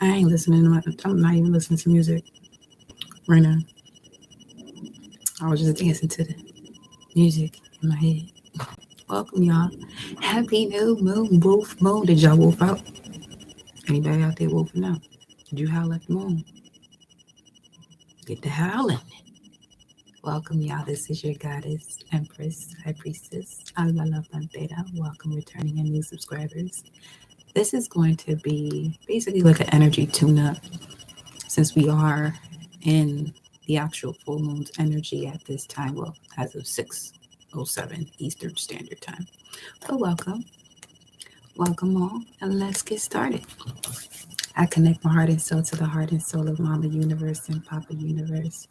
I ain't listening I'm not even listening to music right now. I was just dancing to the music in my head. Welcome, y'all. Happy new moon, wolf moon. Did y'all wolf out? Anybody out there wolfing out? Did you howl at the moon? Get the howling. Welcome, y'all. This is your goddess, Empress, High Priestess, Alala Pantera. Welcome, returning and new subscribers. This is going to be basically like an energy tune-up since we are in the actual full moon's energy at this time. Well, as of 6:07 Eastern Standard Time. So welcome all, and let's get started. I connect my heart and soul to the heart and soul of Mama Universe and Papa Universe.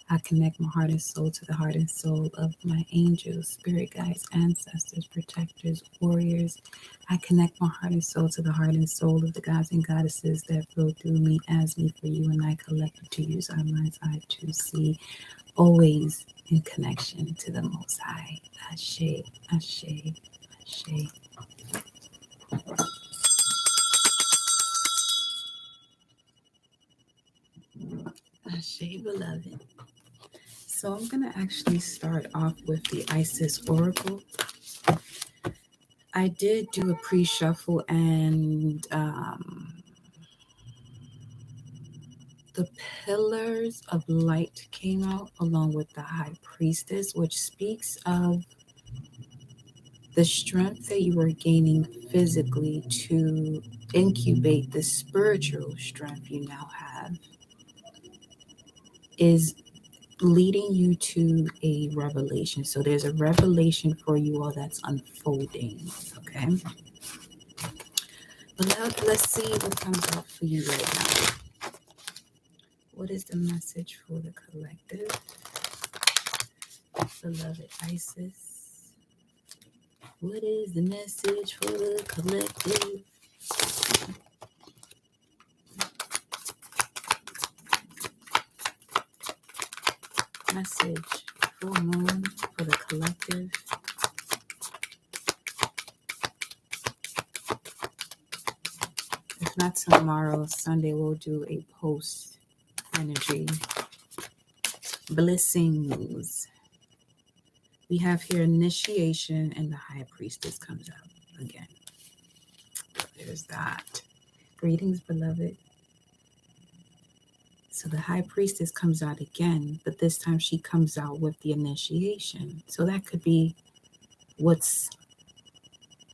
I connect my heart and soul to the heart and soul of my angels, spirit guides, ancestors, protectors, warriors. I connect my heart and soul to the heart and soul of the gods and goddesses that flow through me, as me, for you, and I collect to use our mind's eye to see, always in connection to the Most High. Ashe, Ashe, Ashe. Ashe, beloved. So I'm going to actually start off with the Isis Oracle. I did do a pre-shuffle, and the Pillars of Light came out along with the High Priestess, which speaks of the strength that you are gaining physically to incubate the spiritual strength you now have is leading you to a revelation. So there's a revelation for you all that's unfolding. Okay. But now let's see what comes out for you right now. What is the message for the collective? Beloved Isis. What is the message for the collective? Message full moon for the collective. If not tomorrow, Sunday, we'll do a post energy. Blessings. We have here initiation, and the High Priestess comes out again. There's that. Greetings, beloved. So the High Priestess comes out again, but this time she comes out with the initiation. So that could be what's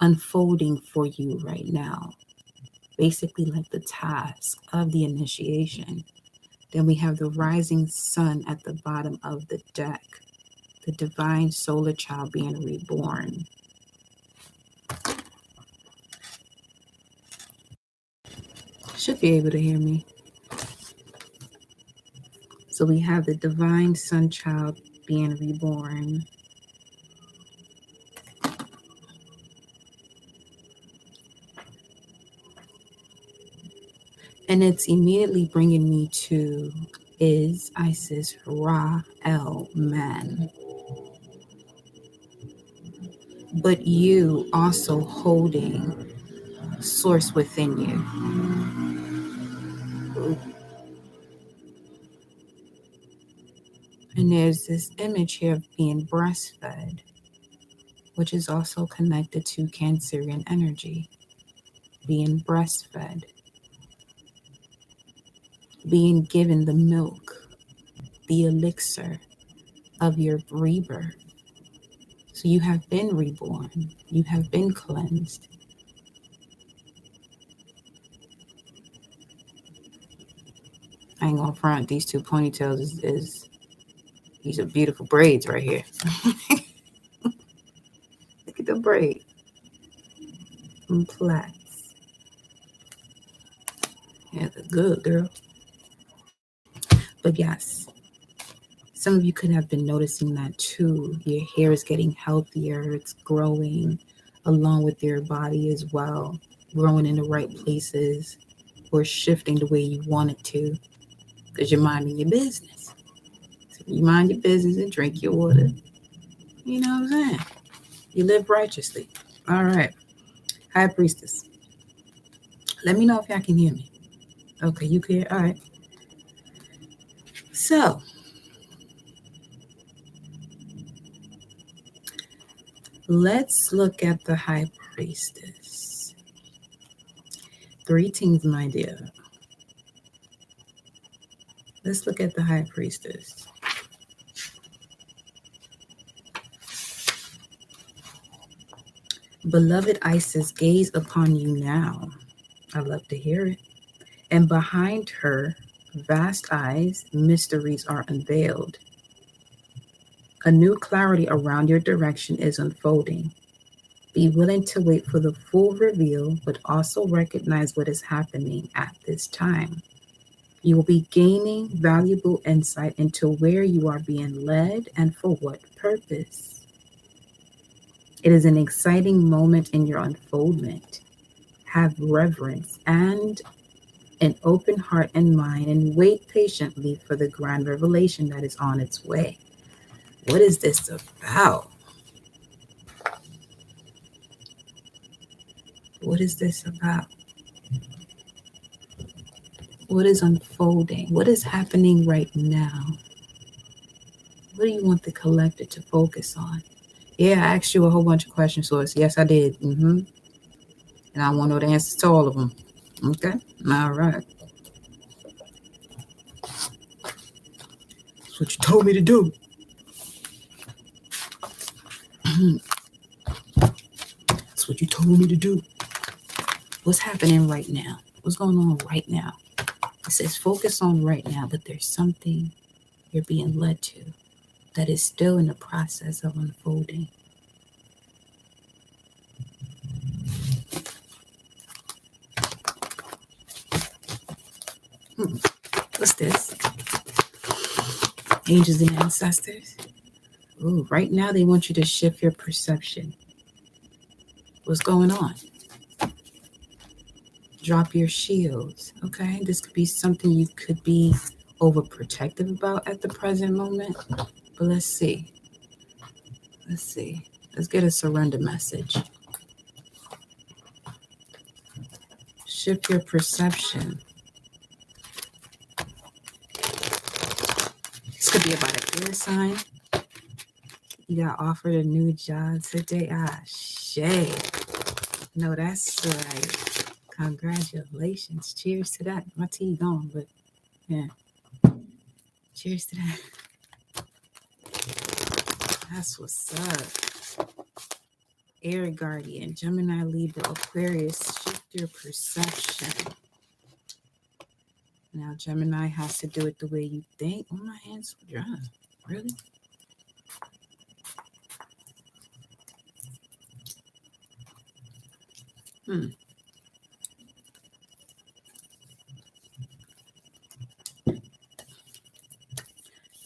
unfolding for you right now. Basically like the task of the initiation. Then we have the rising sun at the bottom of the deck. The divine solar child being reborn. Should be able to hear me. So we have the divine sun child being reborn. And it's immediately bringing me to is Isis Ra El Man. But you also holding source within you. And there's this image here of being breastfed, which is also connected to Cancerian energy. Being breastfed. Being given the milk, the elixir of your rebirth. So you have been reborn. You have been cleansed. I ain't gonna front, these two ponytails is these are beautiful braids right here. Look at the braid. And plaits. Yeah, they're good, girl. But yes, some of you could have been noticing that too. Your hair is getting healthier. It's growing along with your body as well. Growing in the right places or shifting the way you want it to because you're minding your business. So you mind your business and drink your water. You know what I'm saying? You live righteously. All right. High Priestess. Let me know if y'all can hear me. Okay, you clear? All right. So, let's look at the high priestess. Greetings, my dear. Let's look at the high priestess. Beloved Isis, gaze upon you now. I love to hear it. And behind her vast eyes, mysteries are unveiled. A new clarity around your direction is unfolding. Be willing to wait for the full reveal, but also recognize what is happening at this time. You will be gaining valuable insight into where you are being led and for what purpose. It is an exciting moment in your unfoldment. Have reverence and an open heart and mind and wait patiently for the grand revelation that is on its way. What is this about? What is this about? What is unfolding? What is happening right now? What do you want the collective to focus on? Yeah, I asked you a whole bunch of questions, Source. Yes, I did. And I want to know the answers to all of them. Okay? All right. That's what you told me to do. That's what you told me to do. What's happening right now? What's going on right now? It says focus on right now, but there's something you're being led to that is still in the process of unfolding. What's this? Angels and ancestors. Ooh, right now they want you to shift your perception. What's going on? Drop your shields. Okay, this could be something you could be overprotective about at the present moment. But let's see. Let's get a surrender message. Shift your perception. This could be about an air sign. You got offered a new job today. Shay. No, that's right. Congratulations. Cheers to that. My tea gone, but yeah. Cheers to that. That's what's up. Air Guardian, Gemini, Libra, Aquarius, shift your perception. Now, Gemini has to do it the way you think. Oh, my hands are dry. Really?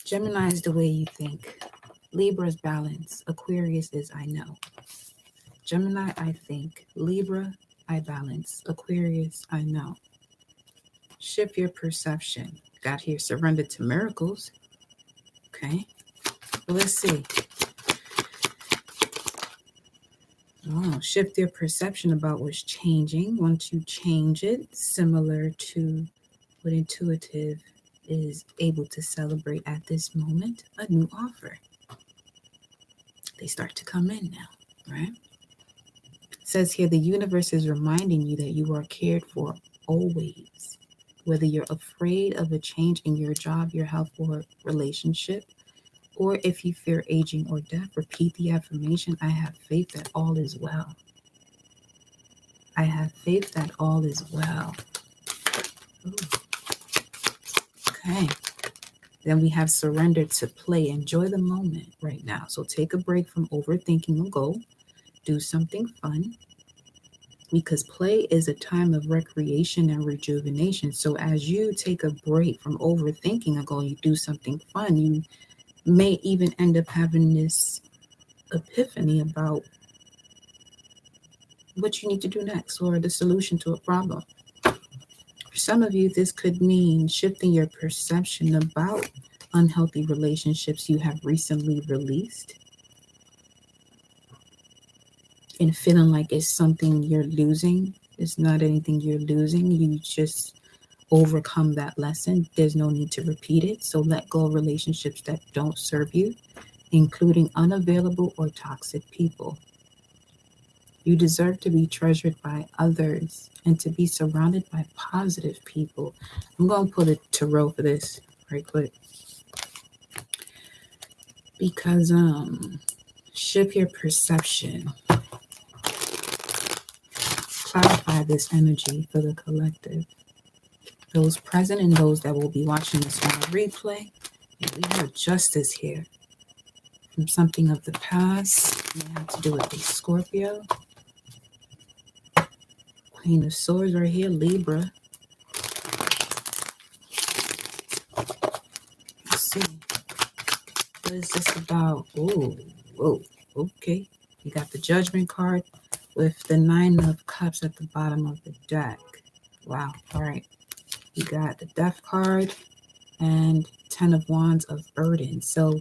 Gemini is the way you think. Libra is balance. Aquarius is I know. Gemini, I think. Libra, I balance. Aquarius, I know. Shift your perception. Got here, surrender to miracles. Okay. Well, let's see. Oh, shift your perception about what's changing. Once you change it, similar to what intuitive is able to celebrate at this moment, a new offer. They start to come in now, right? It says here, the universe is reminding you that you are cared for always. Whether you're afraid of a change in your job, your health, or relationship, or if you fear aging or death, repeat the affirmation, I have faith that all is well. I have faith that all is well. Ooh. Okay. Then we have surrendered to play. Enjoy the moment right now. So take a break from overthinking a goal. Do something fun. Because play is a time of recreation and rejuvenation. So as you take a break from overthinking a goal, you do something fun. You may even end up having this epiphany about what you need to do next or the solution to a problem. For some of you, this could mean shifting your perception about unhealthy relationships you have recently released and feeling like it's something you're losing. It's not anything you're losing. You just overcome that lesson. There's no need to repeat it. So let go of relationships that don't serve you, including unavailable or toxic people. You deserve to be treasured by others and to be surrounded by positive people. I'm going to put a tarot for this right quick because shift your perception. Clarify this energy for the collective. Those present and those that will be watching this on a replay. And we have justice here from something of the past. It may have to do with a Scorpio. Queen of Swords right here, Libra. Let's see. What is this about? Oh, okay. You got the Judgment card with the 9 of Cups at the bottom of the deck. Wow. All right. You got the Death card and 10 of Wands of burden. So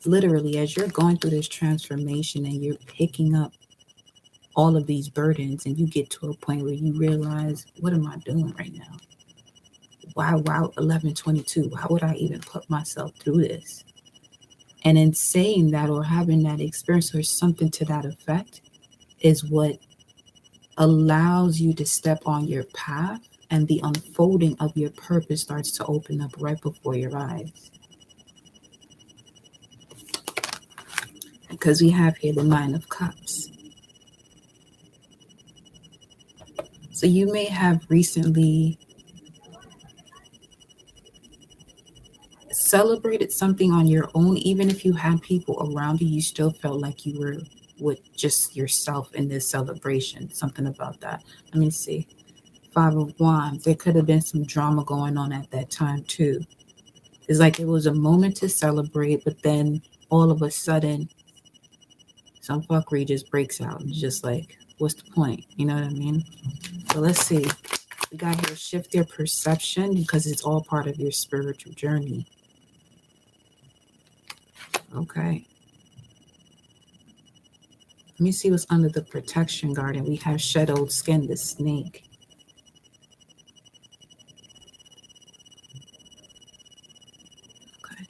literally, as you're going through this transformation and you're picking up all of these burdens and you get to a point where you realize, what am I doing right now? Wow, 1122. Why would I even put myself through this? And in saying that or having that experience or something to that effect is what allows you to step on your path, and the unfolding of your purpose starts to open up right before your eyes. Because we have here the 9 of Cups. So you may have recently celebrated something on your own. Even if you had people around you, you still felt like you were with just yourself in this celebration. Something about that. Let me see. 5 of Wands. There could have been some drama going on at that time too. It's like it was a moment to celebrate, but then all of a sudden some fuckery just breaks out. It's just like, what's the point? You know what I mean? So let's see. We got here, shift your perception because it's all part of your spiritual journey. Okay. Let me see what's under the protection garden. We have shadowed skin, the snake. Okay.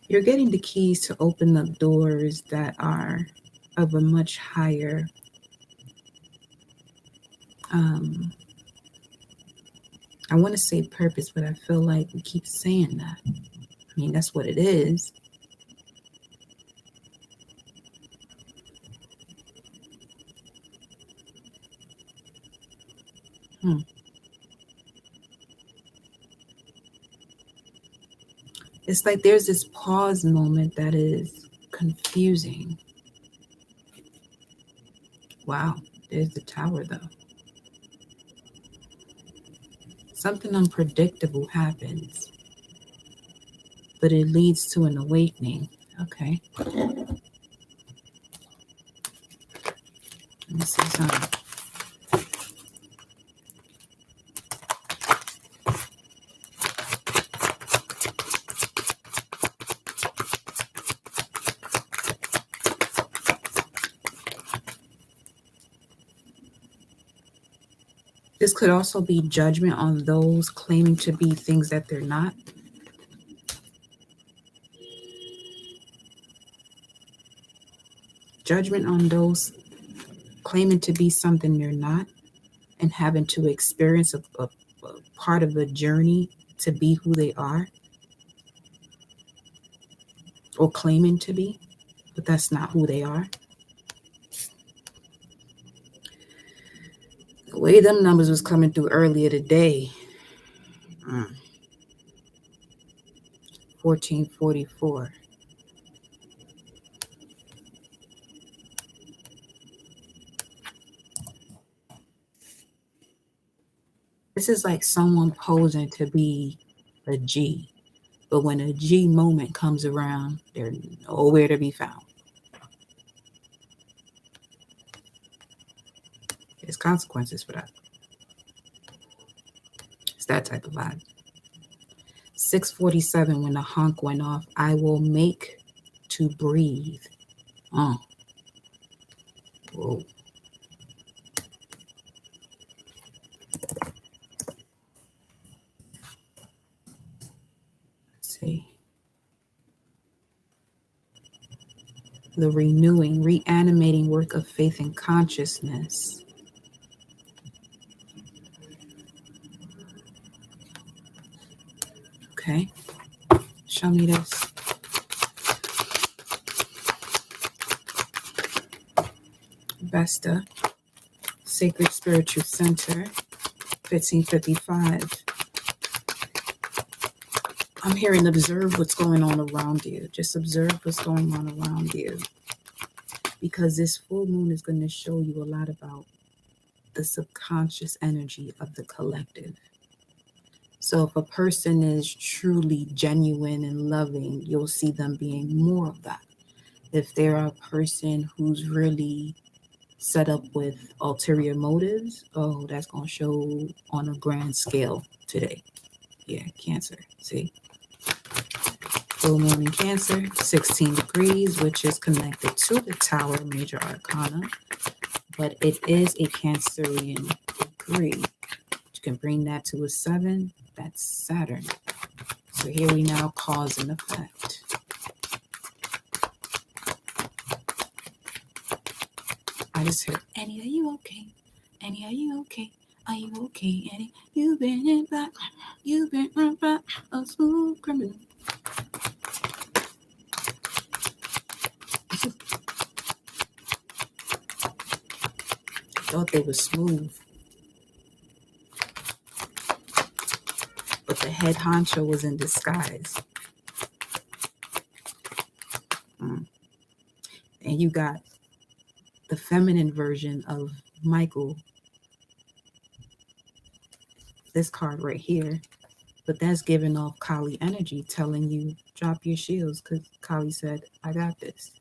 You're getting the keys to open up doors that are of a much higher I want to say purpose, but I feel like we keep saying that. I mean, that's what it is. It's like there's this pause moment that is confusing. Wow, there's the Tower though. Something unpredictable happens, but it leads to an awakening. Okay. Let me see something. This could also be judgment on those claiming to be things that they're not. Judgment on those claiming to be something they're not and having to experience a part of a journey to be who they are or claiming to be, but that's not who they are. The way them numbers was coming through earlier today, 1444. This is like someone posing to be a G, but when a G moment comes around, they're nowhere to be found. There's consequences for that. It's that type of vibe. 6:47 when the honk went off. I will make to breathe. Oh. Whoa. Let's see. The renewing, reanimating work of faith and consciousness. Okay. Show me this. Vesta, Sacred Spiritual Center, 1555. I'm hearing observe what's going on around you. Just observe what's going on around you. Because this full moon is going to show you a lot about the subconscious energy of the collective. So if a person is truly genuine and loving, you'll see them being more of that. If they're a person who's really set up with ulterior motives, oh, that's going to show on a grand scale today. Yeah, Cancer. See? Full moon in Cancer, 16 degrees, which is connected to the Tower Major Arcana. But it is a Cancerian degree. You can bring that to a 7. That's Saturn. So here we now cause and effect. I just heard, Annie, are you okay? Annie, are you okay? Are you okay, Annie? You've been in back. You've been run back. A smooth criminal. Thought they were smooth. But the head honcho was in disguise. And you got the feminine version of Michael. This card right here. But that's giving off Kali energy, telling you, drop your shields, because Kali said, I got this.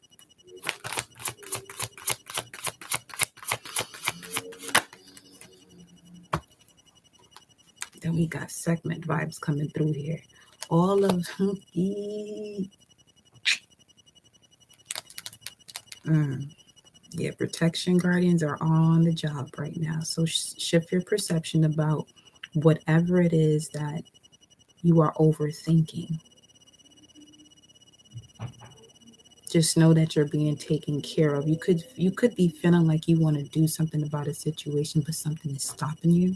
Then we got segment vibes coming through here. All of yeah, protection guardians are on the job right now. So shift your perception about whatever it is that you are overthinking. Just know that you're being taken care of. You could be feeling like you want to do something about a situation, but something is stopping you.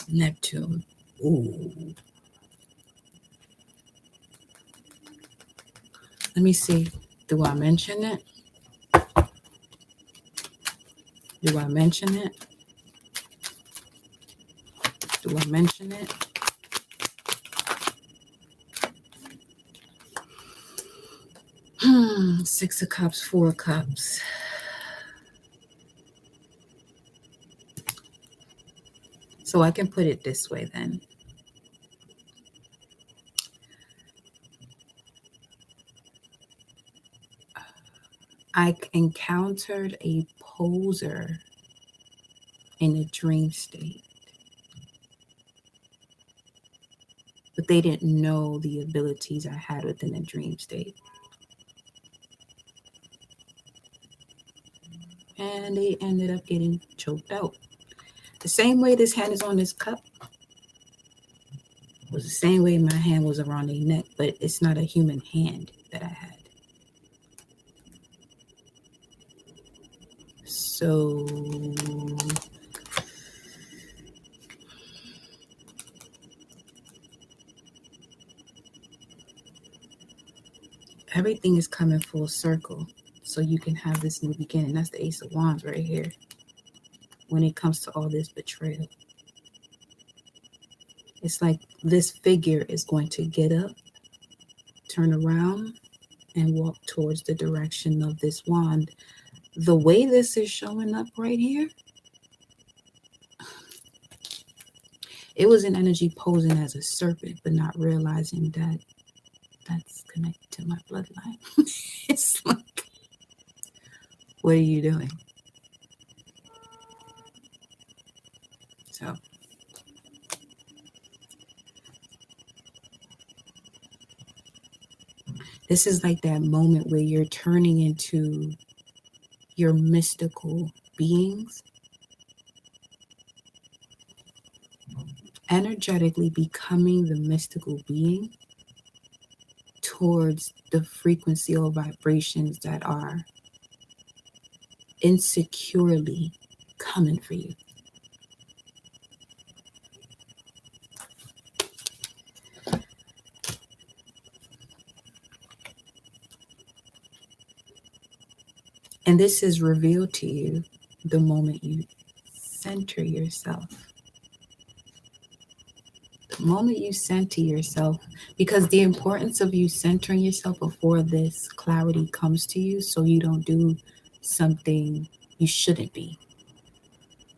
Neptune. Ooh. Let me see. Do I mention it? Do I mention it? Do I mention it? Six of Cups, Four of Cups. So I can put it this way then. I encountered a poser in a dream state. But they didn't know the abilities I had within a dream state. And they ended up getting choked out. The same way this hand is on this cup was the same way my hand was around their neck, but it's not a human hand that I had. So everything is coming full circle. So you can have this new beginning. That's the Ace of Wands right here. When it comes to all this betrayal. It's like this figure is going to get up, turn around, and walk towards the direction of this wand. The way this is showing up right here, It was an energy posing as a serpent, but not realizing that that's connected to my bloodline. It's like, what are you doing? So this is like that moment where you're turning into your mystical beings, energetically becoming the mystical being towards the frequency or vibrations that are insecurely coming for you. And this is revealed to you the moment you center yourself. The moment you center yourself, because the importance of you centering yourself before this clarity comes to you, so you don't do something you shouldn't be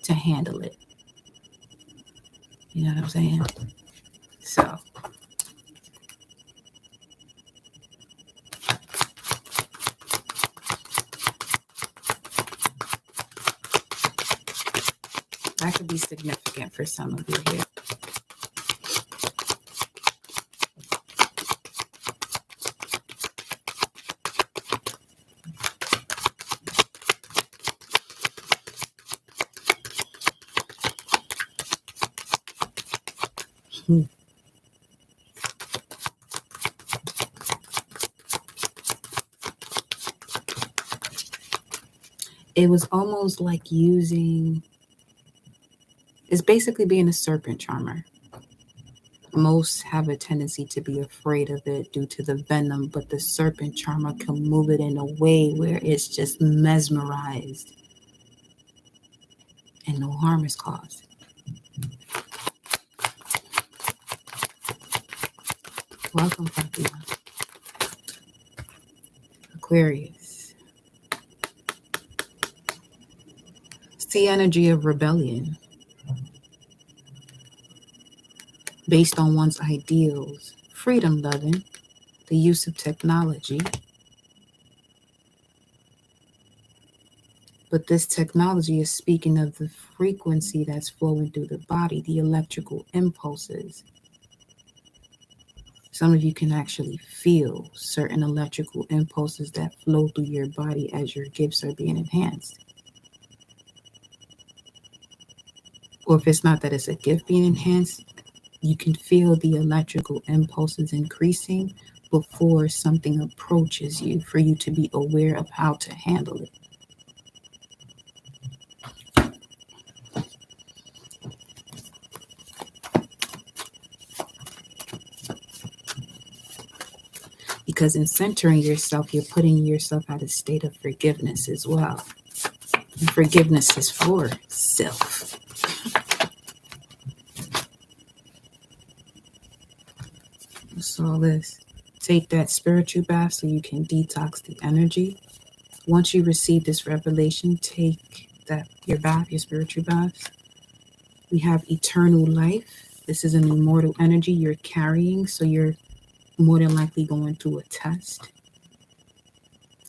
to handle it. You know what I'm saying? So that could be significant for some of you here. It was almost like it's basically being a serpent charmer. Most have a tendency to be afraid of it due to the venom, but the serpent charmer can move it in a way where it's just mesmerized and no harm is caused. Welcome, Fatima. Aquarius. It's the energy of rebellion based on one's ideals, freedom loving, the use of technology. But this technology is speaking of the frequency that's flowing through the body, the electrical impulses. Some of you can actually feel certain electrical impulses that flow through your body as your gifts are being enhanced. Or if it's not that it's a gift being enhanced, you can feel the electrical impulses increasing before something approaches you for you to be aware of how to handle it. Because in centering yourself, you're putting yourself at a state of forgiveness as well. And forgiveness is for self. What's all this? Take that spiritual bath so you can detox the energy. Once you receive this revelation, take your bath, your spiritual bath. We have eternal life. This is an immortal energy you're carrying, so you're more than likely going through a test.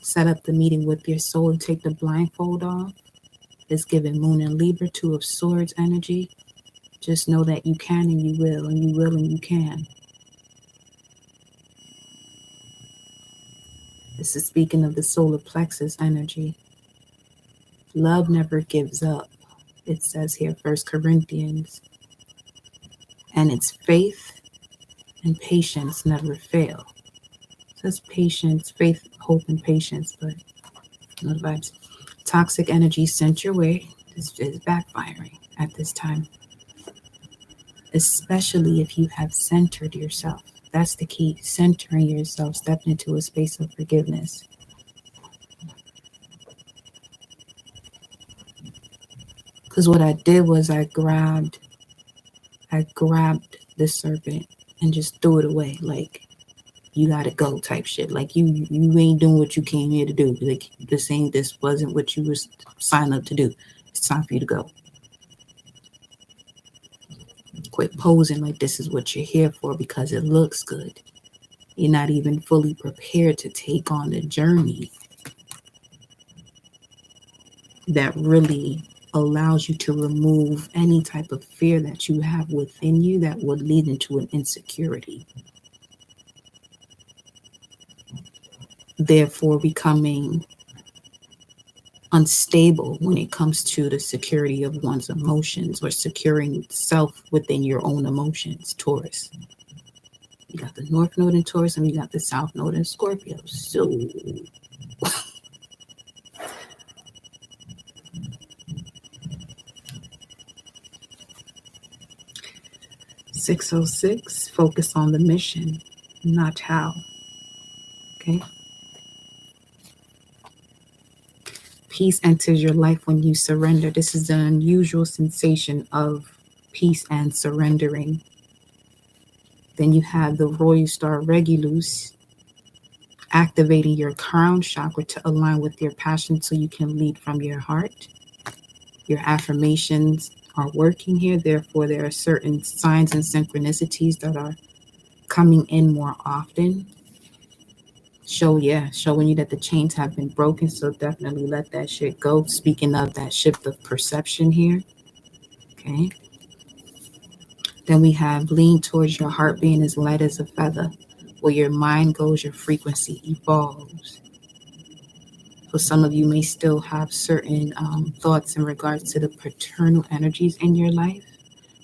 Set up the meeting with your soul and take the blindfold off. It's given Moon and Libra, Two of Swords energy. Just know that you can and you will, and you will and you can. This is speaking of the solar plexus energy. Love never gives up. It says here, 1 Corinthians. And its faith and patience never fail. It says patience, faith, hope, and patience, but no vibes. Toxic energy sent your way. This is backfiring at this time. Especially if you have centered yourself. That's the key. Centering yourself, stepping into a space of forgiveness. Because what I did was I grabbed the serpent and just threw it away. Like, you gotta go type shit. Like, you ain't doing what you came here to do. Like, this wasn't what you was signed up to do. It's time for you to go. Quit posing like this is what you're here for because it looks good. You're not even fully prepared to take on the journey that really allows you to remove any type of fear that you have within you that would lead into an insecurity. Therefore, becoming unstable when it comes to the security of one's emotions or securing self within your own emotions, Taurus. You got the North Node in Taurus and you got the South Node in Scorpio. So 606, focus on the mission, not how. Okay. Peace enters your life when you surrender. This is an unusual sensation of peace and surrendering. Then you have the Royal Star Regulus, activating your crown chakra to align with your passion so you can lead from your heart. Your affirmations are working here. Therefore, there are certain signs and synchronicities that are coming in more often. Showing you that the chains have been broken. So definitely let that shit go. Speaking of that shift of perception here. Okay. Then we have lean towards your heart being as light as a feather. Where your mind goes, your frequency evolves. So some of you may still have certain thoughts in regards to the paternal energies in your life.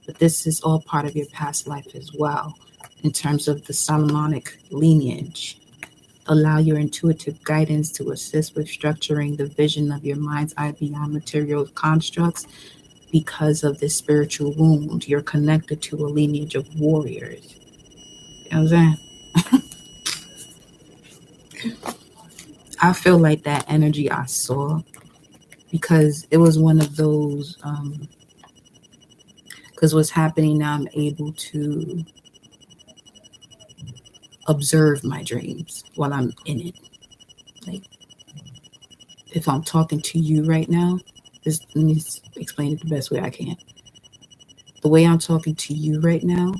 But this is all part of your past life as well. In terms of the Solomonic lineage. Allow your intuitive guidance to assist with structuring the vision of your mind's eye beyond material constructs. Because of this spiritual wound, you're connected to a lineage of warriors. You know what I'm saying? I feel like that energy I saw because it was one of those, because what's happening now, I'm able to observe my dreams while I'm in it. Like, if I'm talking to you right now, let me explain it the best way I can. The way I'm talking to you right now,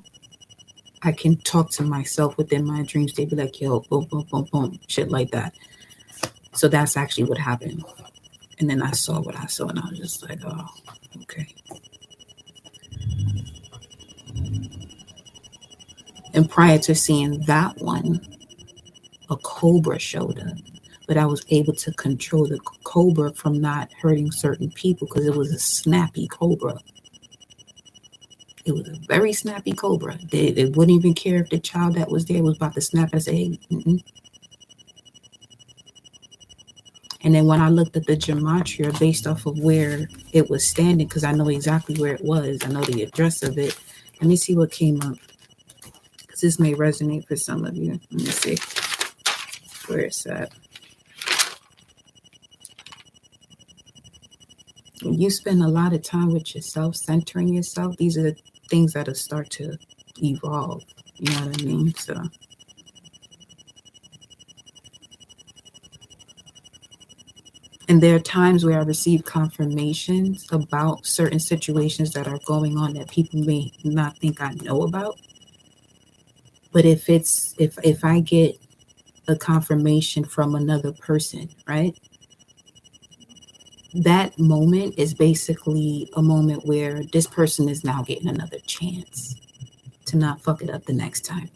I can talk to myself within my dreams. They'd be like, yo, boom, boom, boom, boom, shit like that. So that's actually what happened. And then I saw what I saw and I was just like, oh, okay. And prior to seeing that one, a cobra showed up. But I was able to control the cobra from not hurting certain people because it was a snappy cobra. It was a very snappy cobra. They wouldn't even care if the child that was there was about to snap and say, hey, And then when I looked at the gematria based off of where it was standing, because I know exactly where it was, I know the address of it. Let me see what came up. Because this may resonate for some of you. Let me see where it's at. When you spend a lot of time with yourself, centering yourself, these are the things that'll start to evolve. You know what I mean? So and there are times where I receive confirmations about certain situations that are going on that people may not think I know about. But if I get a confirmation from another person, right? That moment is basically a moment where this person is now getting another chance to not fuck it up the next time.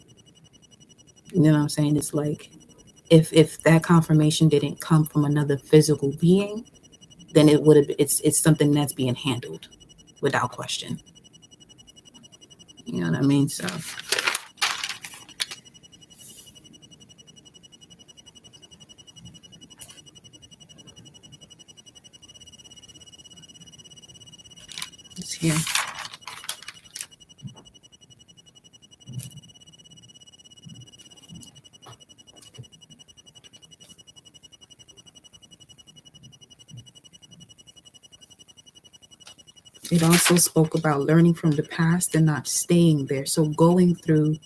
You know what I'm saying? It's like if that confirmation didn't come from another physical being, then it would have it's something that's being handled without question. You know what I mean? So it's here. It also spoke about learning from the past and not staying there. So going through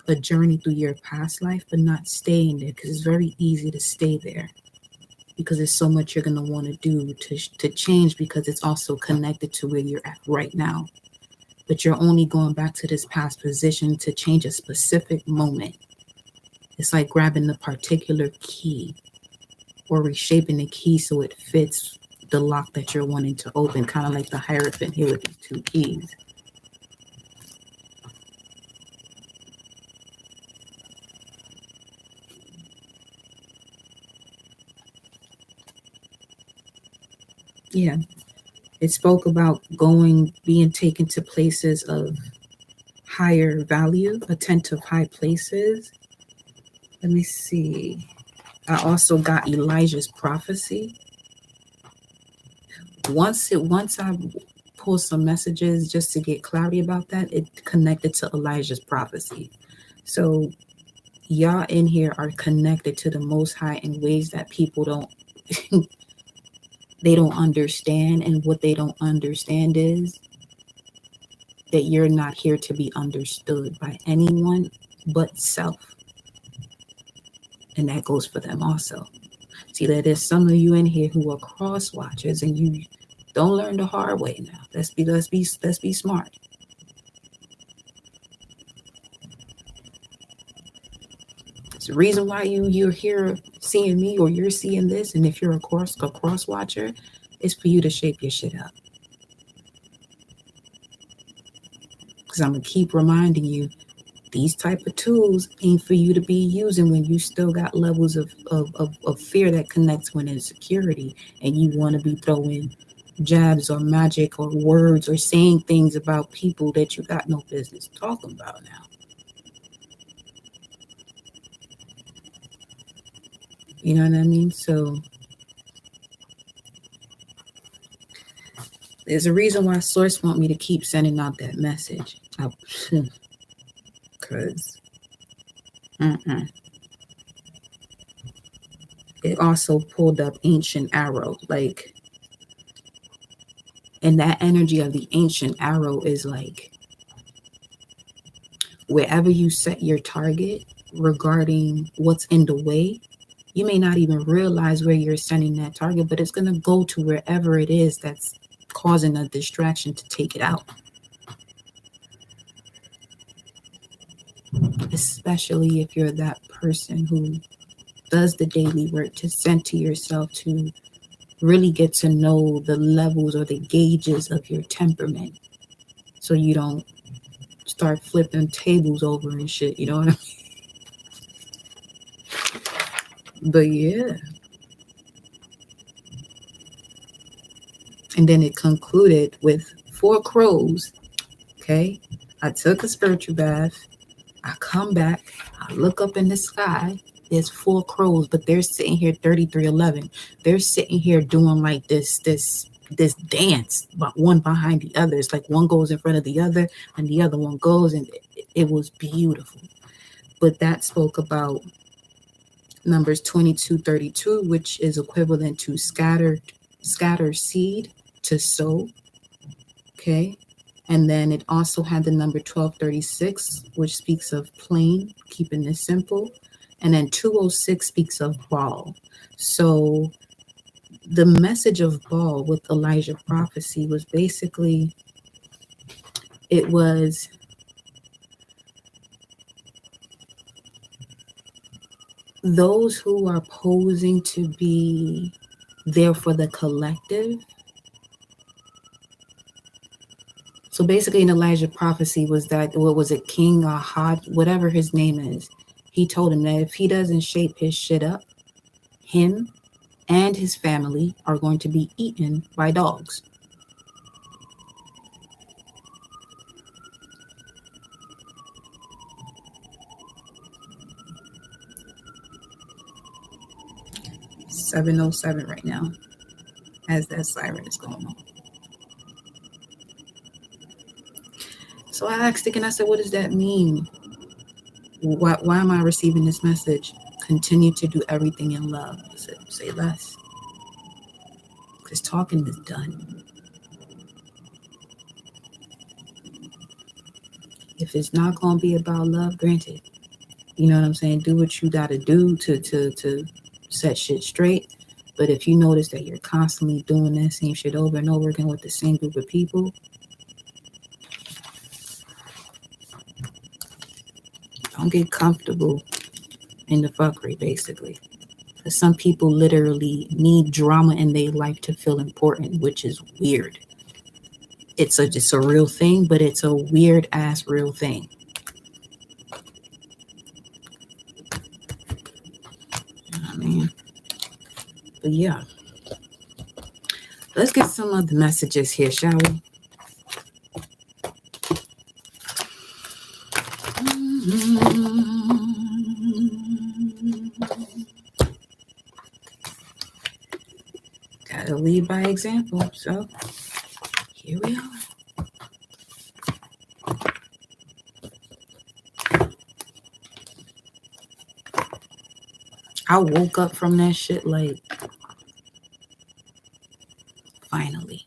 a journey through your past life, but not staying there, because it's very easy to stay there because there's so much you're going to want to do to change, because it's also connected to where you're at right now. but you're only going back to this past position to change a specific moment. It's like grabbing the particular key or reshaping the key so it fits the lock that you're wanting to open, kind of like the Hierophant here with these two keys. Yeah, it spoke about being taken to places of higher value, attentive high places. Let me see. I also got Elijah's prophecy. Once I pulled some messages just to get clarity about that, it connected to Elijah's prophecy. So y'all in here are connected to the Most High in ways that people don't they don't understand. And what they don't understand is that you're not here to be understood by anyone but self. And that goes for them also. See, that there's some of you in here who are cross watchers and you don't learn the hard way now. Let's be smart. It's the reason why you're here seeing me or you're seeing this, and if you're a cross watcher, it's for you to shape your shit up. Because I'm gonna keep reminding you, these type of tools ain't for you to be using when you still got levels of fear that connects with insecurity, and you want to be throwing jabs or magic or words or saying things about people that you got no business talking about now. You know what I mean? So there's a reason why Source want me to keep sending out that message. Because it also pulled up Ancient Arrow. Like, and that energy of the Ancient Arrow is like, wherever you set your target regarding what's in the way, you may not even realize where you're sending that target, but it's going to go to wherever it is that's causing a distraction to take it out. Especially if you're that person who does the daily work to center yourself, to really get to know the levels or the gauges of your temperament, so you don't start flipping tables over and shit, you know what I mean? But yeah. And then it concluded with 4 crows. Okay. I took a spiritual bath. I come back. I look up in the sky. There's 4 crows, but they're sitting here 3311. They're sitting here doing like this dance, but one behind the other. It's like one goes in front of the other and the other one goes, and it was beautiful. But that spoke about Numbers 22:32, which is equivalent to scatter seed to sow. Okay. And then it also had the number 1236, which speaks of plain, keeping this simple. And then 206 speaks of Baal. So the message of Baal with Elijah prophecy was basically, it was those who are posing to be there for the collective. So basically in Elijah prophecy was that, what was it, King Ahad, whatever his name is, he told him that if he doesn't shape his shit up, him and his family are going to be eaten by dogs. $7:07 right now, as that siren is going on. So I asked it, and I said, what does that mean? Why am I receiving this message? Continue to do everything in love. I said, say less. Because talking is done. If it's not going to be about love, granted. You know what I'm saying? Do what you got to do to set shit straight. But if you notice that you're constantly doing that same shit over and over again with the same group of people, Don't get comfortable in the fuckery, basically. Because some people literally need drama in their life to feel important, which is weird. It's a real thing, but it's a weird ass real thing. You know what I mean? But yeah. Let's get some of the messages here, shall we? Gotta lead by example. So here we are. I woke up from that shit like, finally.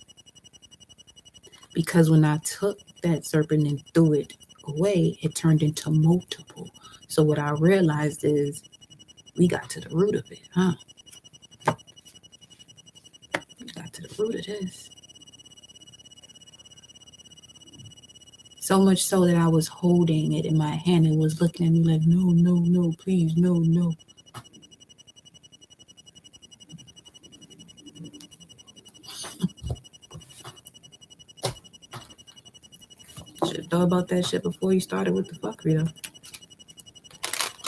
Because when I took that serpent and threw it away, it turned into multiple. So what I realized is we got to the root of it, huh? We got to the root of this. So much so that I was holding it in my hand and was looking at me like, no, no, no, please, no, no. Should have thought about that shit before you started with the fuckery, though.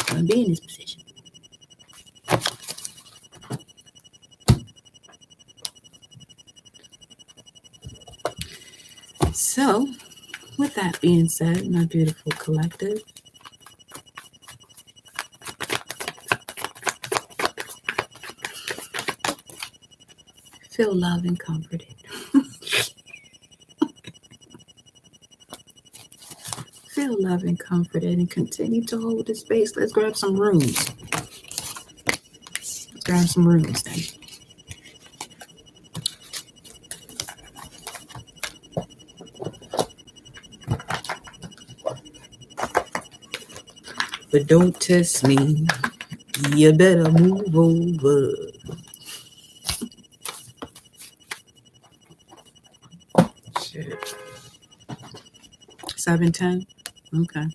Gonna be in this position. So, with that being said, my beautiful collective, feel love and comforted. Feel love and comforted and continue to hold the space. Let's grab some rooms. Let's grab some rooms then. But don't test me. You better move over. Shit. 7:10. Okay.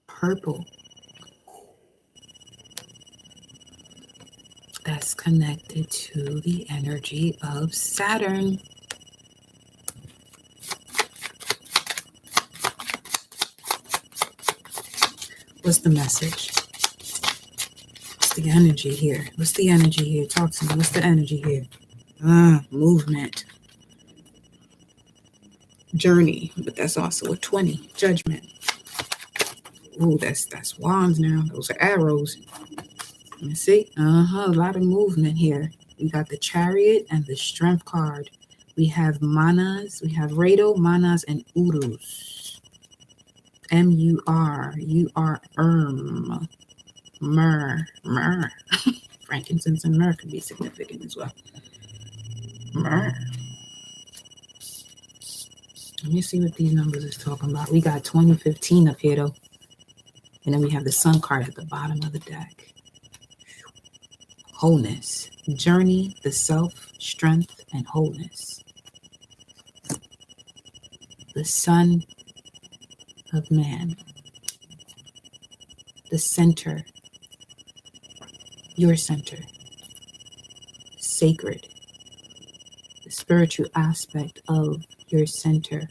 Purple. That's connected to the energy of Saturn. What's the message? What's the energy here? What's the energy here? Talk to me. What's the energy here? Movement. Journey, but that's also a 20. Judgment. Ooh, that's wands now. Those are arrows. Let me see. A lot of movement here. We got the Chariot and the Strength card. We have Manas. We have Rado, Manas, and Urus. M-U-R. U-R. Myrrh. Frankincense and myrrh could be significant as well. Myrrh. Let me see what these numbers is talking about. We got 2015 up here, though. And then we have the Sun card at the bottom of the deck. Wholeness. Journey, the self, strength, and wholeness. The Son of Man. The center. Your center. Sacred. The spiritual aspect of your center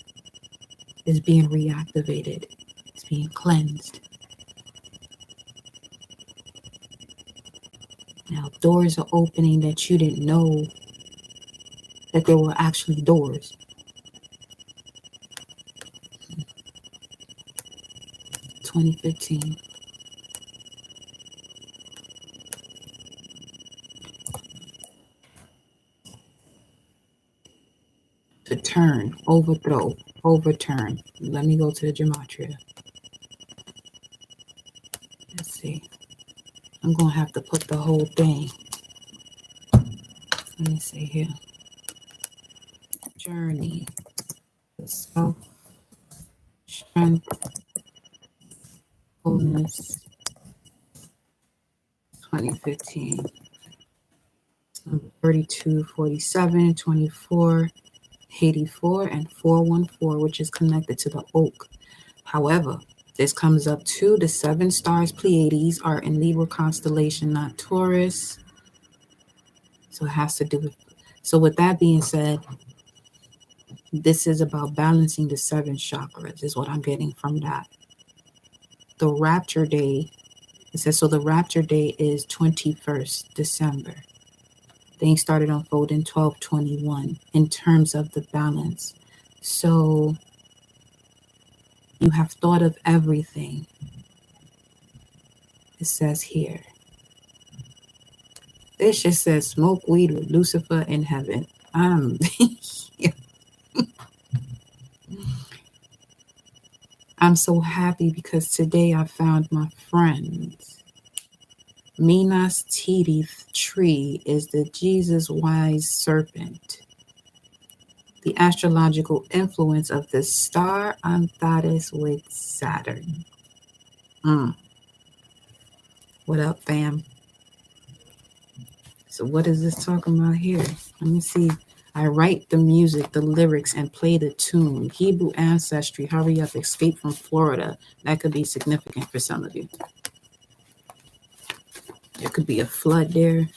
is being reactivated. It's being cleansed. Now, doors are opening that you didn't know that there were actually doors. Hmm. 2015. To turn, overthrow, overturn. Let me go to the gematria. Let's see. I'm going to have to put the whole thing. Let me see here. Journey. Self. Strength. Wholeness. 2015. 32, 47, 24, 84, and 414, which is connected to the oak. However, this comes up to the 7 stars Pleiades are in Libra constellation, not Taurus. So it has to do with. So with that being said, this is about balancing the 7 chakras, is what I'm getting from that. The rapture day, it says, so the rapture day is 21st December. Things started unfolding 12/21 in terms of the balance. So you have thought of everything. It says here. This just says smoke weed with Lucifer in heaven. I'm so happy because today I found my friends. Minas Tirith tree is the Jesus wise serpent. The astrological influence of the star Antares with Saturn. What up, fam? So what is this talking about here? Let me see. I write the music, the lyrics, and play the tune. Hebrew ancestry, hurry up, escape from Florida. That could be significant for some of you. There could be a flood there.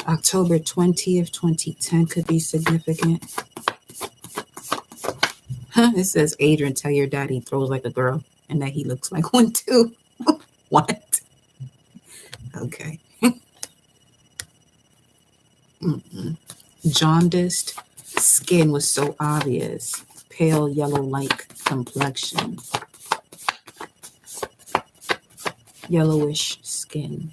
October 20th, 2010 could be significant. It says, Adrian, tell your daddy he throws like a girl and that he looks like one too. What? Okay. Jaundiced skin was so obvious. Pale yellow-like complexion. Yellowish skin.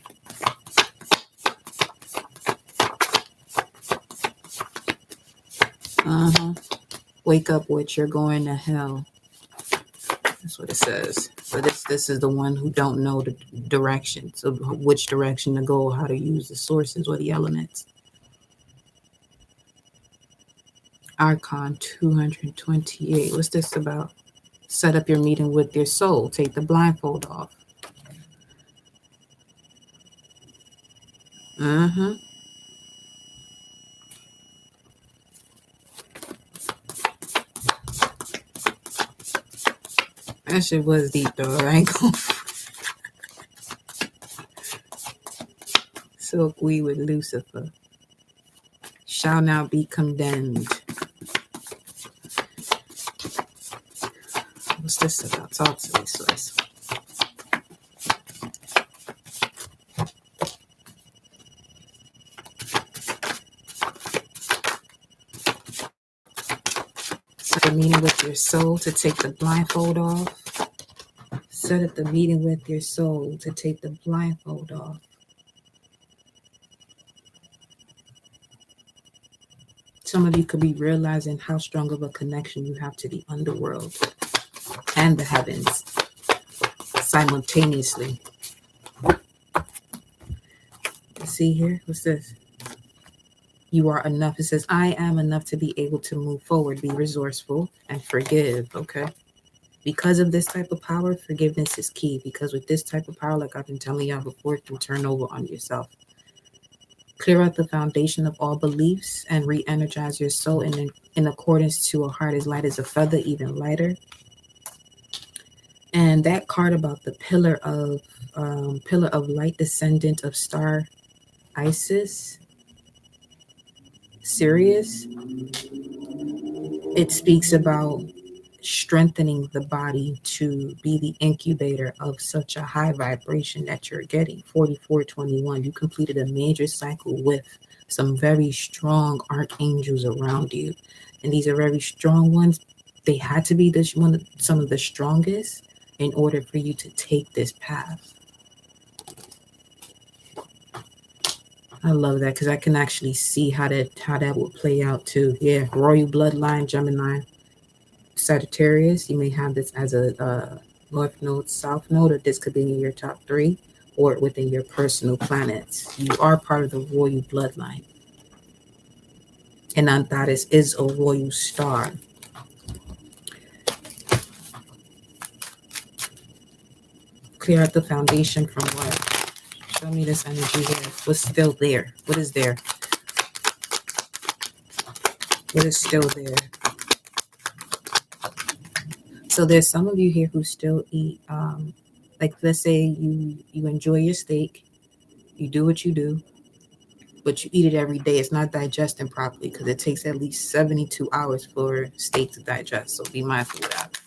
Wake up, witch, you're going to hell. That's what it says. But this is the one who don't know the direction. So which direction to go, how to use the sources or the elements. Archon 228. What's this about? Set up your meeting with your soul. Take the blindfold off. That shit was deep though, right? Silk weed with Lucifer. Shall now be condemned. What's this about? Talk to me, Slice. Set a meeting with your soul to take the blindfold off. Set up the meeting with your soul to take the blindfold off. Some of you could be realizing how strong of a connection you have to the underworld and the heavens simultaneously. See here? What's this? You are enough. It says, I am enough to be able to move forward, be resourceful, and forgive. Okay. Because of this type of power, forgiveness is key. Because with this type of power, like I've been telling y'all before, it can turn over on yourself. Clear out the foundation of all beliefs and re-energize your soul in accordance to a heart as light as a feather, even lighter. And that card about the pillar of light, descendant of star Isis, Sirius, it speaks about strengthening the body to be the incubator of such a high vibration that you're getting. 4421, you completed a major cycle with some very strong archangels around you, and these are very strong ones. They had to be some of the strongest in order for you to take this path. I love that because I can actually see how that would play out too. Yeah, royal bloodline, Gemini, Sagittarius. You may have this as a north node, south node, or this could be in your top 3 or within your personal planets. You are part of the royal bloodline. And Antares is a royal star. Clear out the foundation from what? Tell me this energy here. What's still there? What is there? What is still there? So there's some of you here who still eat, like let's say you enjoy your steak, you do what you do, but you eat it every day. It's not digesting properly because it takes at least 72 hours for steak to digest. So be mindful of that.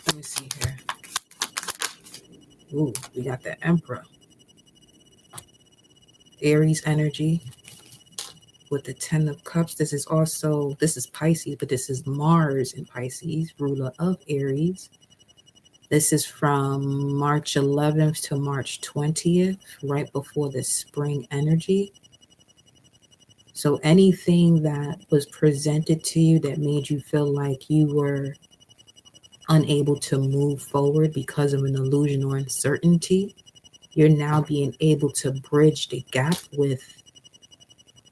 Let me see here. Ooh, we got the Emperor. Aries energy with the 10 of Cups. This is Pisces, but this is Mars in Pisces, ruler of Aries. This is from March 11th to March 20th, right before the spring energy. So anything that was presented to you that made you feel like you were unable to move forward because of an illusion or uncertainty, you're now being able to bridge the gap with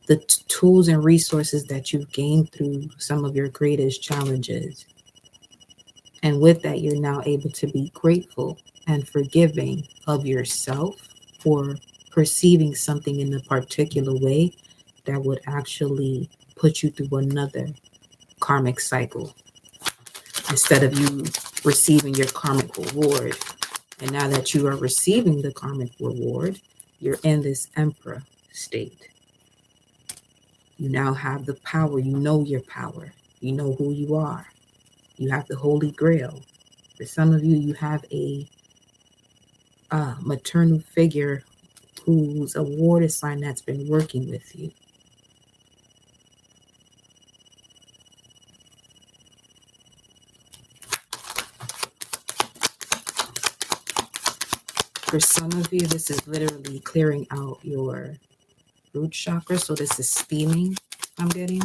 the tools and resources that you've gained through some of your greatest challenges. And with that, you're now able to be grateful and forgiving of yourself for perceiving something in a particular way that would actually put you through another karmic cycle instead of you receiving your karmic reward. And now that you are receiving the karmic reward, you're in this Emperor state. You now have the power. You know your power. You know who you are. You have the Holy Grail. For some of you, you have a maternal figure who's a water sign that's been working with you. For some of you, this is literally clearing out your root chakra. So this is steaming I'm getting.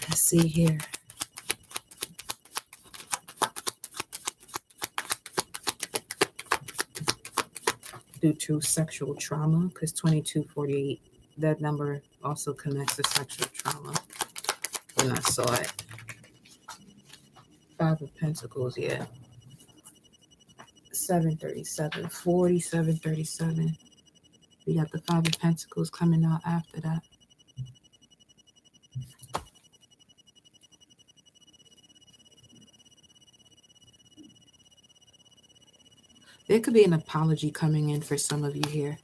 Let's see here. Due to sexual trauma, because 2248, that number also connects to sexual trauma. When I saw it. 5 of Pentacles, yeah. 737, 4737. We got the 5 of Pentacles coming out after that. There could be an apology coming in for some of you here.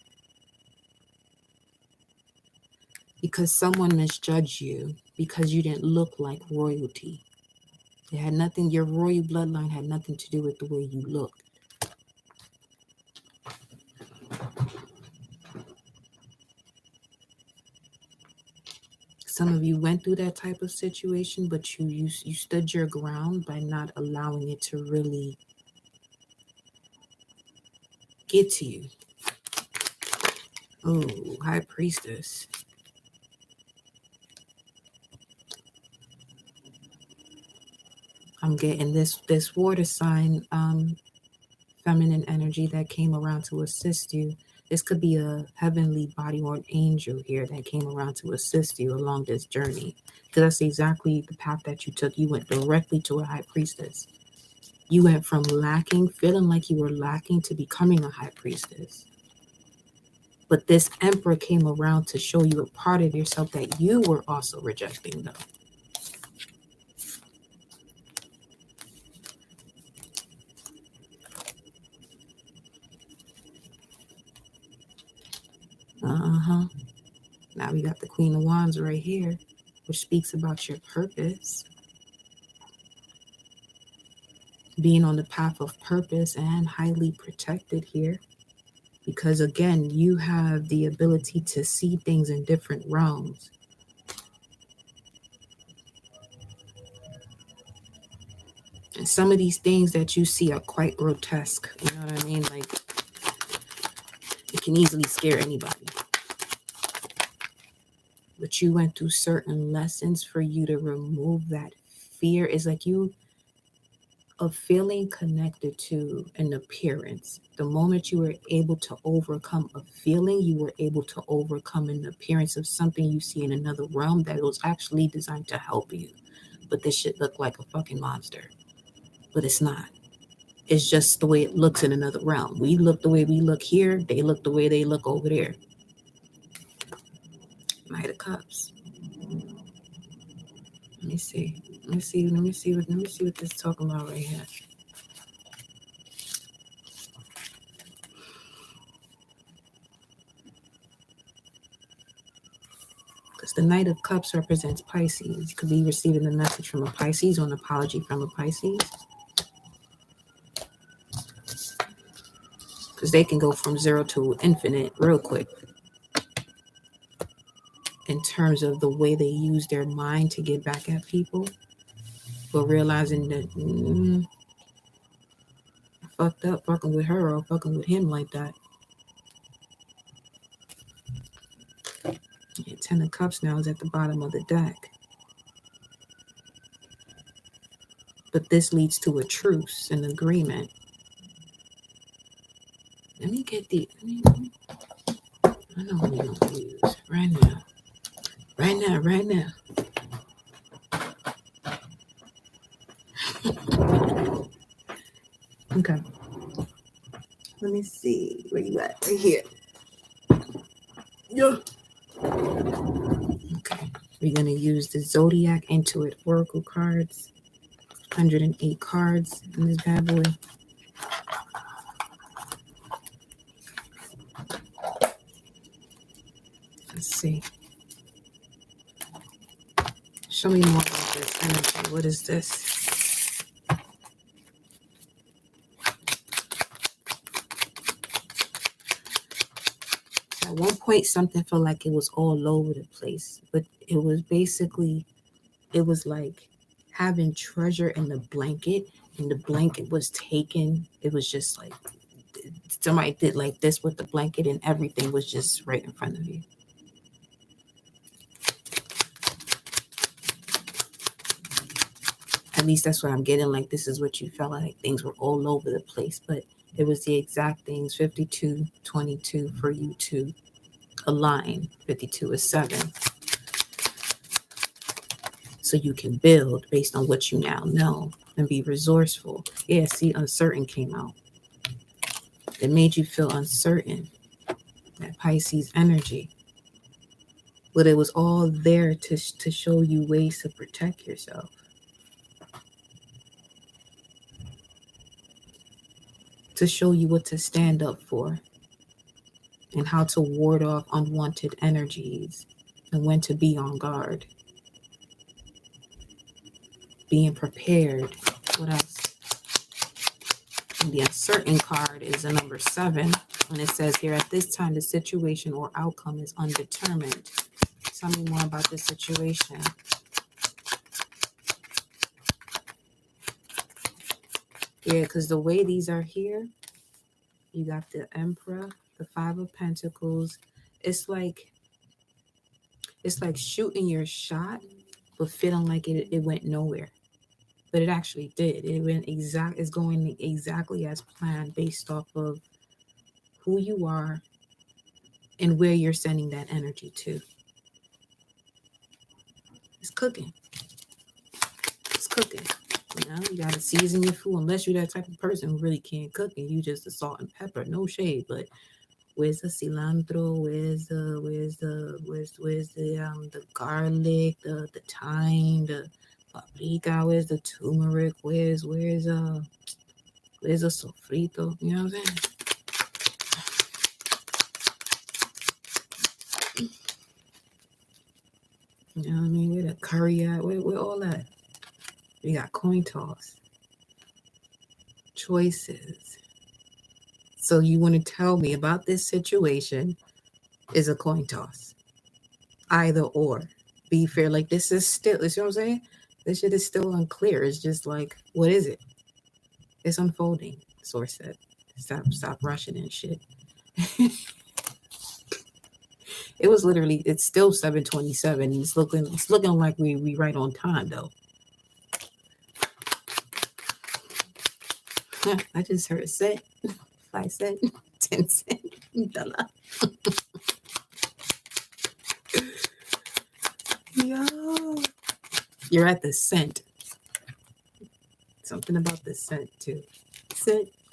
Because someone misjudged you because you didn't look like royalty. It had nothing, your royal bloodline had nothing to do with the way you looked. Some of you went through that type of situation, but you stood your ground by not allowing it to really get to you. Oh, High Priestess. I'm getting this water sign, feminine energy that came around to assist you. This could be a heavenly body or an angel here that came around to assist you along this journey. Because that's exactly the path that you took. You went directly to a High Priestess. You went from lacking, feeling like you were lacking, to becoming a High Priestess. But this Emperor came around to show you a part of yourself that you were also rejecting, though. Now we got the Queen of Wands right here, which speaks about your purpose. Being on the path of purpose and highly protected here. Because again, you have the ability to see things in different realms. And some of these things that you see are quite grotesque. You know what I mean? Like, it can easily scare anybody. But you went through certain lessons for you to remove that fear. It's like you of feeling connected to an appearance. The moment you were able to overcome a feeling, you were able to overcome an appearance of something you see in another realm that was actually designed to help you. But this shit looked like a fucking monster. But it's not. It's just the way it looks in another realm. We look the way we look here. They look the way they look over there. Knight of Cups. Let me see. Let me see what this is talking about right here. Because the Knight of Cups represents Pisces. You could be receiving a message from a Pisces or an apology from a Pisces. Because they can go from 0 to infinite real quick in terms of the way they use their mind to get back at people, but realizing that I fucked up fucking with her or fucking with him like that. Yeah, 10 of Cups now is at the bottom of the deck. But this leads to a truce, an agreement. Let me get the... I know what we're going to use right now. Right now. Okay. Let me see. Where you at? Right here. Yeah. Okay. We're going to use the Zodiac Intuit Oracle cards. 108 cards in this bad boy. Let's see. Show me more about this energy. What is this? At one point, something felt like it was all over the place, but it was basically, it was like having treasure in the blanket, and the blanket was taken. It was just like somebody did like this with the blanket, and everything was just right in front of you. At least that's what I'm getting. Like, this is what you felt like. Things were all over the place, but it was the exact things. 52, 22 for you to align. 52 is 7. So you can build based on what you now know and be resourceful. Yeah, see, uncertain came out. It made you feel uncertain. That Pisces energy. But it was all there to show you ways to protect yourself. To show you what to stand up for and how to ward off unwanted energies and when to be on guard. Being prepared. What else? And the uncertain card is the number 7. And it says here, at this time, the situation or outcome is undetermined. Tell me more about this situation. Yeah, because the way these are here, you got the Emperor, the 5 of Pentacles. It's like shooting your shot, but feeling like it went nowhere. But it actually did. It's going exactly as planned based off of who you are and where you're sending that energy to. It's cooking. It's cooking. You know, you gotta season your food unless you're that type of person who really can't cook and you just the salt and pepper. No shade, but where's the cilantro? Where's the garlic, the thyme, the paprika? Where's the turmeric? Where's the sofrito? You know what I'm saying? You know what I mean? Where the curry at? Where all that? We got coin toss. Choices. So you want to tell me about this situation is a coin toss. Either or. Be fair. Like, this is still, you know what I'm saying? This shit is still unclear. It's just like, what is it? It's unfolding. Source said. Stop rushing and shit. It was literally, it's still 7:27. It's looking like we right on time though. I just heard cent, 5 cent, 10 cent, dollar. Yo, you're at the cent. Something about the cent too.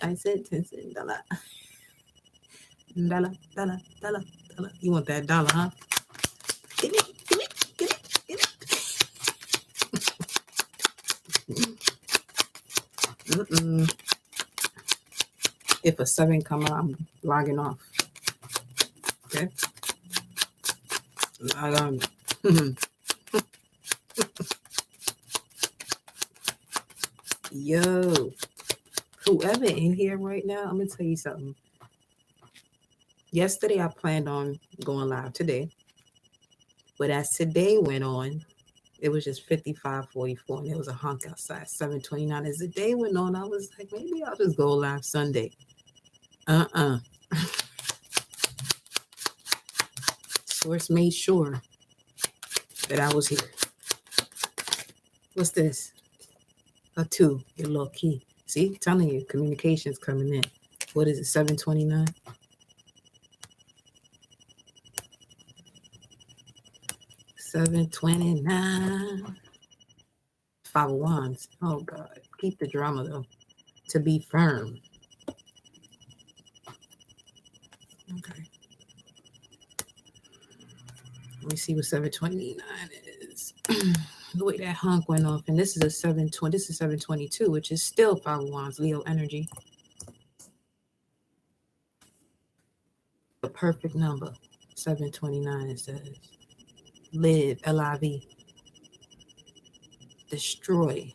I said 10 cent dollar. Dollar, dollar, dollar, dollar. You want that dollar, huh? Give it, give it, give it, give it. Mm-mm. If a 7 come out, I'm logging off. Okay? Log on. Yo, whoever in here right now, I'm going to tell you something. Yesterday, I planned on going live today. But as today went on, it was just 55:44, and there was a hunk outside, 7:29. As the day went on, I was like, maybe I'll just go live Sunday. Source made sure that I was here. What's this? A 2, your little key. See, telling you, communication's coming in. What is it, 7:29? $7:29. 5 of Wands. Oh, God. Keep the drama, though. To be firm. Okay. Let me see what 7:29 is. The way that hunk went off. And this is a 7:20. This is 7:22, which is still 5 of Wands, Leo energy. A perfect number. 7:29, it says. Live, L-I-V. Destroy.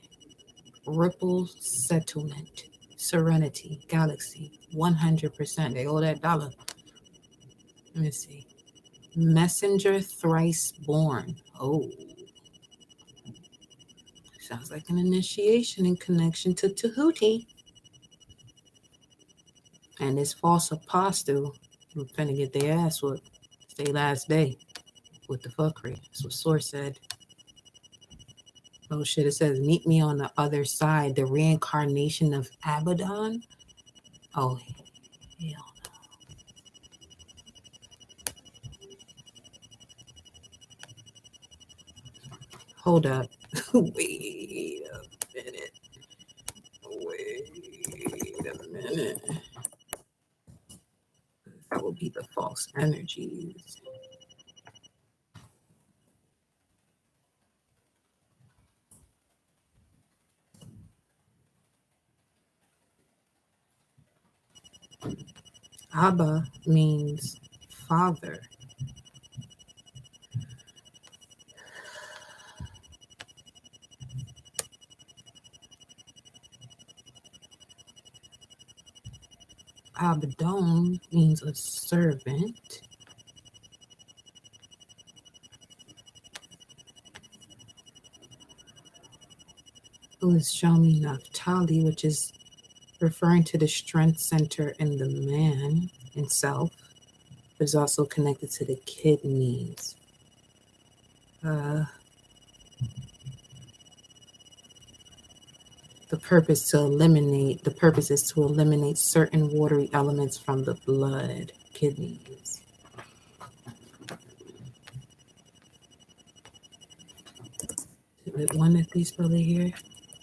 Ripple, settlement. Serenity, galaxy. 100%. They owe that dollar. Let me see. Messenger thrice born. Oh. Sounds like an initiation in connection to Tahuti. And this false apostle, I'm finna get their ass whooped. It's their last day with the fuckery. That's what Source said. Oh shit, it says, meet me on the other side. The reincarnation of Abaddon? Oh, hell no. Hold up. Wait a minute. Wait a minute. That would be the false energies. Abba means father. Abaddon means a servant. Who is Shami Naphtali, which is referring to the strength center in the man himself, but is also connected to the kidneys. The purpose is to eliminate certain watery elements from the blood, kidneys. Is it one of these really here?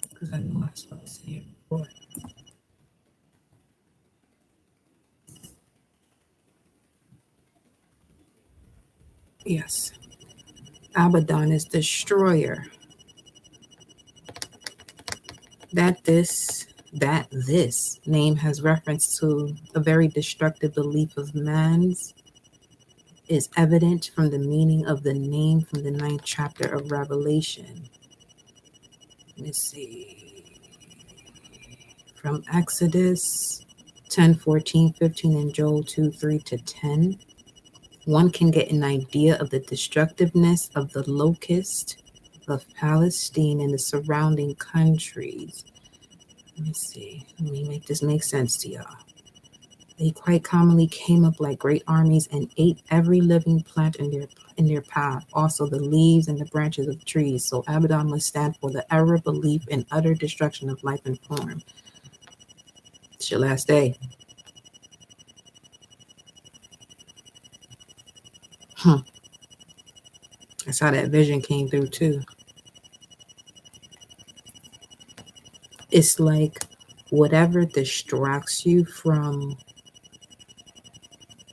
Because I know I saw this here before. Yes. Abaddon is destroyer. This name has reference to a very destructive belief of man's is evident from the meaning of the name from the 9th chapter of Revelation. Let me see. From Exodus 10, 14, 15, and Joel 2, 3-10. One can get an idea of the destructiveness of the locust of Palestine and the surrounding countries. Let me see. Let me make this make sense to y'all. They quite commonly came up like great armies and ate every living plant in their path, also the leaves and the branches of trees. So Abaddon must stand for the error belief in utter destruction of life and form. It's your last day. That's how that vision came through too. It's like whatever distracts you from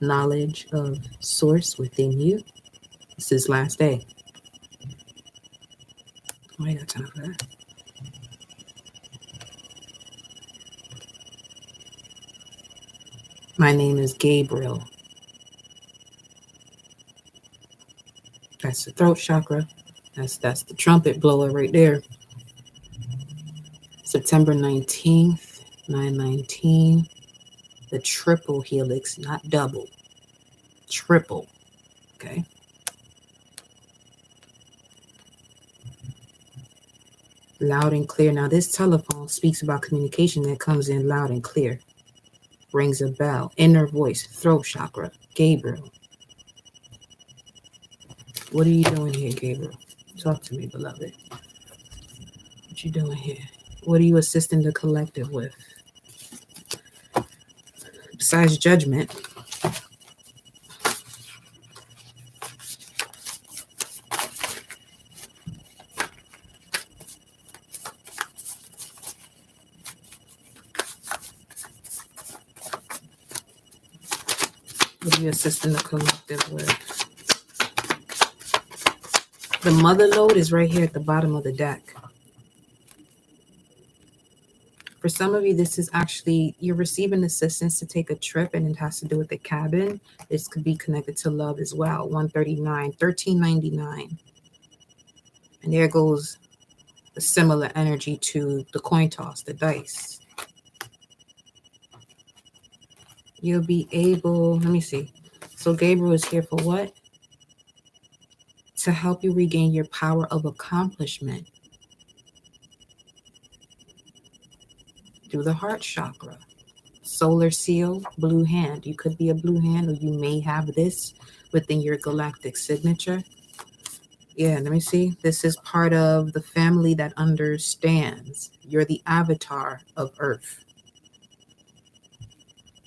knowledge of source within you, this is last day. I ain't got time for that. My name is Gabriel. That's the throat chakra. That's the trumpet blower right there. September 19th, 919. The triple helix, not double. Triple. Okay. Loud and clear. Now, this telephone speaks about communication that comes in loud and clear. Rings a bell. Inner voice. Throat chakra. Gabriel. What are you doing here, Gabriel? Talk to me, beloved. What you doing here? What are you assisting the collective with? Besides judgment, what are you assisting the collective with? The mother lode is right here at the bottom of the deck. For some of you, this is actually, you're receiving assistance to take a trip, and it has to do with the cabin. This could be connected to love as well. 139, 1399. And there goes a similar energy to the coin toss, the dice. You'll be able, let me see. So Gabriel is here for what? To help you regain your power of accomplishment through the heart chakra. Solar seal, blue hand. You could be a blue hand, or you may have this within your galactic signature. Yeah, let me see. This is part of the family that understands. You're the avatar of Earth.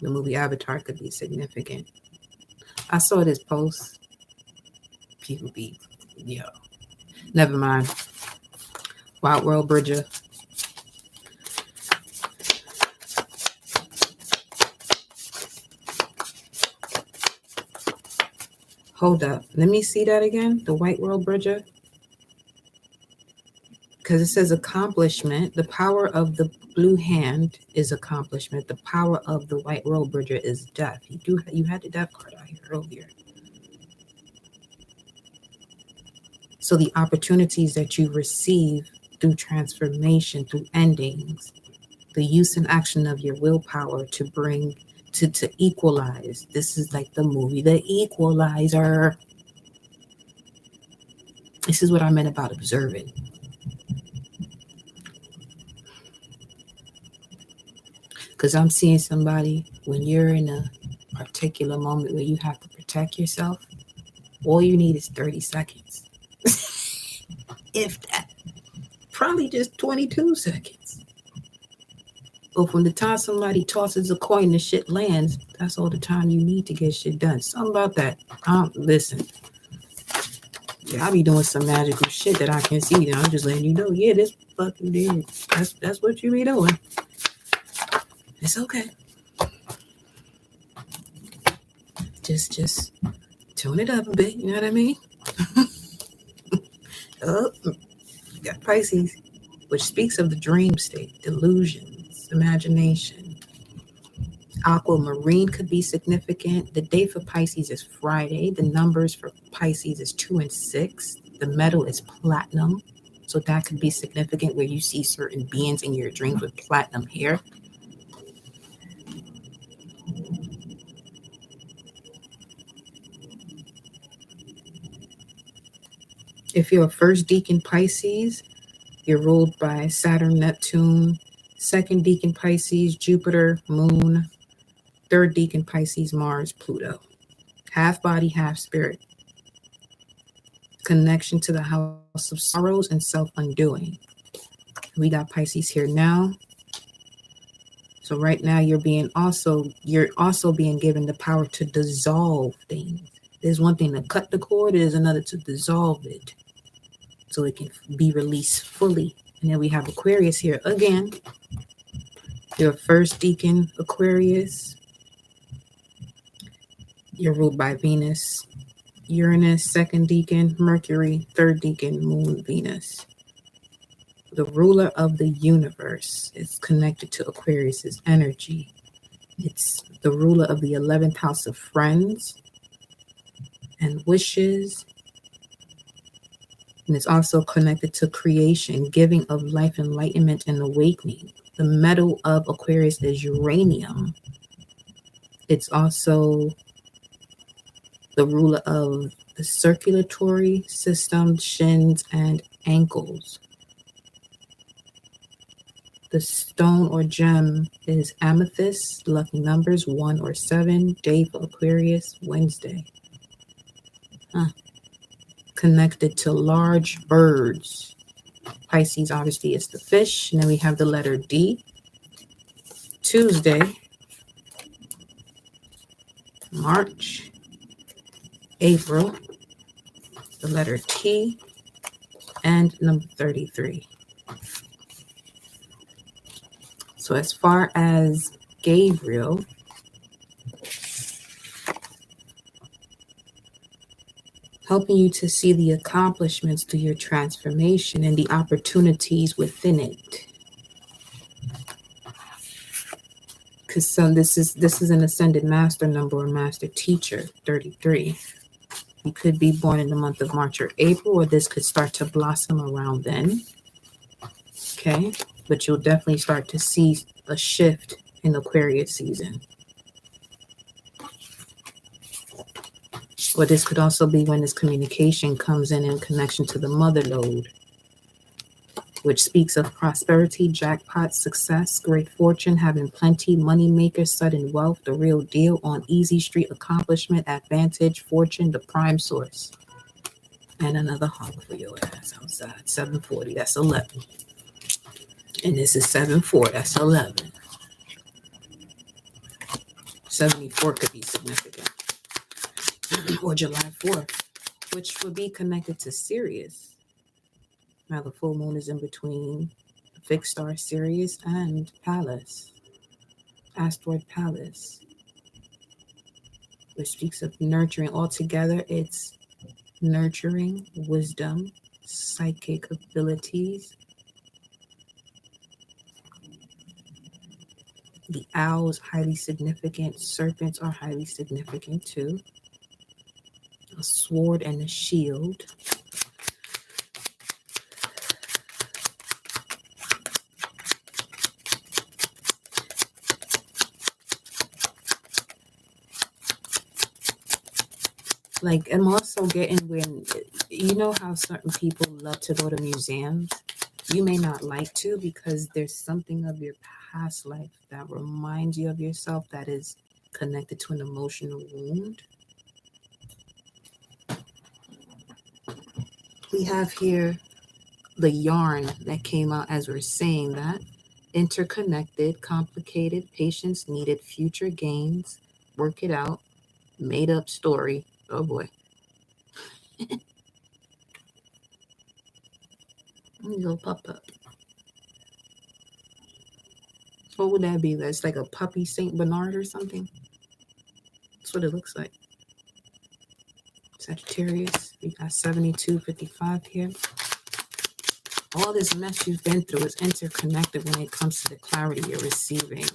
The movie Avatar could be significant. I saw this post. People be, never mind. Wild World Bridger. Hold up. Let me see that again. The White World Bridger. Because it says accomplishment. The power of the blue hand is accomplishment. The power of the White World Bridger is death. You had the death card out here earlier. So the opportunities that you receive through transformation, through endings, the use and action of your willpower to bring, to equalize. This is like the movie, The Equalizer. This is what I meant about observing. Because I'm seeing somebody, when you're in a particular moment where you have to protect yourself, all you need is 30 seconds. If that. Probably just 22 seconds. But from the time somebody tosses a coin, the shit lands, that's all the time you need to get shit done. Something about that. Listen. Yeah, I be doing some magical shit that I can see. I'm just letting you know, yeah, this fucking did. That's what you be doing. It's okay. Just tune it up a bit, you know what I mean? Oh, you got Pisces, which speaks of the dream state, delusions, imagination. Aquamarine could be significant. The day for Pisces is Friday. The numbers for Pisces is 2 and 6. The metal is platinum. So that could be significant, where you see certain beings in your dreams with platinum hair. If you're a first deacon Pisces, you're ruled by Saturn, Neptune. Second deacon Pisces, Jupiter, Moon. Third deacon Pisces, Mars, Pluto. Half body, half spirit. Connection to the house of sorrows and self-undoing. We got Pisces here now. So right now you're also being given the power to dissolve things. There's one thing to cut the cord, there's another to dissolve it, so it can be released fully. And then we have Aquarius here again. Your first deacon, Aquarius, you're ruled by Venus. Uranus, second deacon, Mercury, third deacon, Moon, Venus. The ruler of the universe is connected to Aquarius's energy. It's the ruler of the 11th house of friends and wishes. And it's also connected to creation, giving of life, enlightenment, and awakening. The metal of Aquarius is uranium. It's also the ruler of the circulatory system, shins, and ankles. The stone or gem is amethyst, lucky numbers 1 or 7, day for Aquarius, Wednesday. Connected to large birds. Pisces, obviously, is the fish. And then we have the letter D. Tuesday, March, April, the letter T, and number 33. So as far as Gabriel, helping you to see the accomplishments through your transformation and the opportunities within it. Because this is an ascended master number or master teacher, 33. You could be born in the month of March or April, or this could start to blossom around then. Okay, but you'll definitely start to see a shift in Aquarius season. Or this could also be when this communication comes in connection to the mother lode, which speaks of prosperity, jackpot, success, great fortune, having plenty, money maker, sudden wealth, the real deal, on easy street, accomplishment, advantage, fortune, the prime source. And another holler for your ass outside. 740, that's 11. And this is 74, that's 11. 74 could be significant. Or July 4th, which would be connected to Sirius. Now the full moon is in between fixed star Sirius and Pallas, asteroid Pallas, which speaks of nurturing. Altogether, it's nurturing, wisdom, psychic abilities. The owl is highly significant. Serpents are highly significant too. A sword and a shield. Like, I'm also getting when, you know how certain people love to go to museums? You may not like to because there's something of your past life that reminds you of yourself that is connected to an emotional wound. We have here the yarn that came out as we're saying that. Interconnected, complicated, patience needed, future gains, work it out, made up story. Oh boy. Little pup. What would that be? That's like a puppy Saint Bernard or something? That's what it looks like. Sagittarius, we got 7255 here. All this mess you've been through is interconnected when it comes to the clarity you're receiving.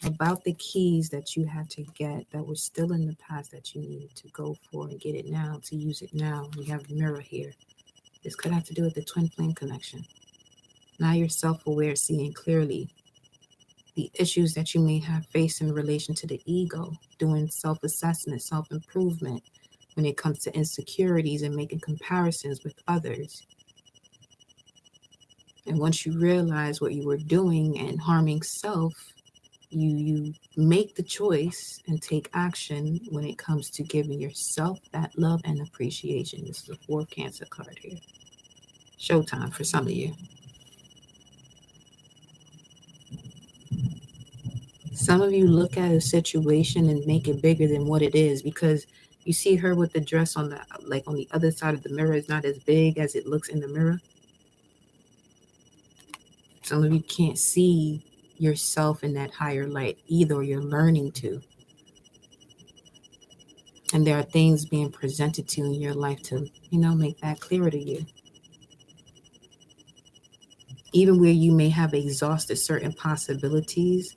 About the keys that you had to get that were still in the past that you needed to go for and get it now, to use it now. We have mirror here. This could have to do with the twin flame connection. Now you're self-aware, seeing clearly the issues that you may have faced in relation to the ego, doing self-assessment, self-improvement when it comes to insecurities and making comparisons with others. And once you realize what you were doing and harming self, you make the choice and take action when it comes to giving yourself that love and appreciation. This is a 4 Cancer card here. Showtime for some of you. Some of you look at a situation and make it bigger than what it is because you see her with the dress on the other side of the mirror is not as big as it looks in the mirror. Some of you can't see yourself in that higher light, either you're learning to. And there are things being presented to you in your life to, make that clearer to you. Even where you may have exhausted certain possibilities,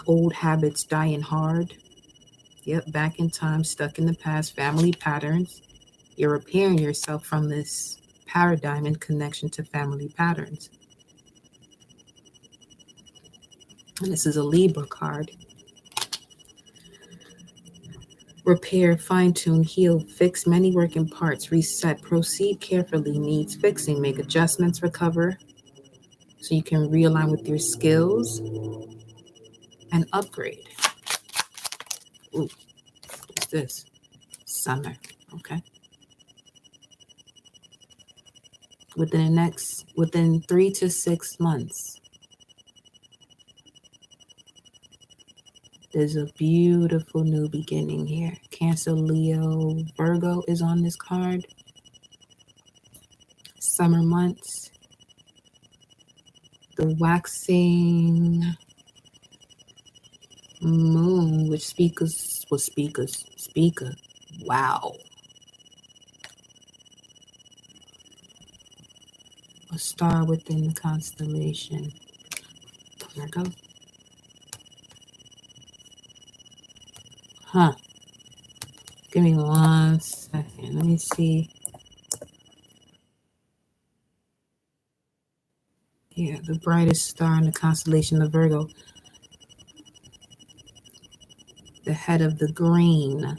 old habits dying hard. Yep, back in time, stuck in the past, family patterns. You're repairing yourself from this paradigm in connection to family patterns. And this is a Libra card. Repair, fine-tune, heal, fix many working parts, reset, proceed carefully, needs fixing, make adjustments, recover, so you can realign with your skills and upgrade. Ooh, what's this? Summer, okay. Within 3 to 6 months, there's a beautiful new beginning here. Cancer, Leo, Virgo is on this card. Summer months. The waxing moon, which speaker. Wow. A star within the constellation. Virgo. Huh. Give me 1 second. Let me see. Yeah, the brightest star in the constellation of Virgo. The head of the green,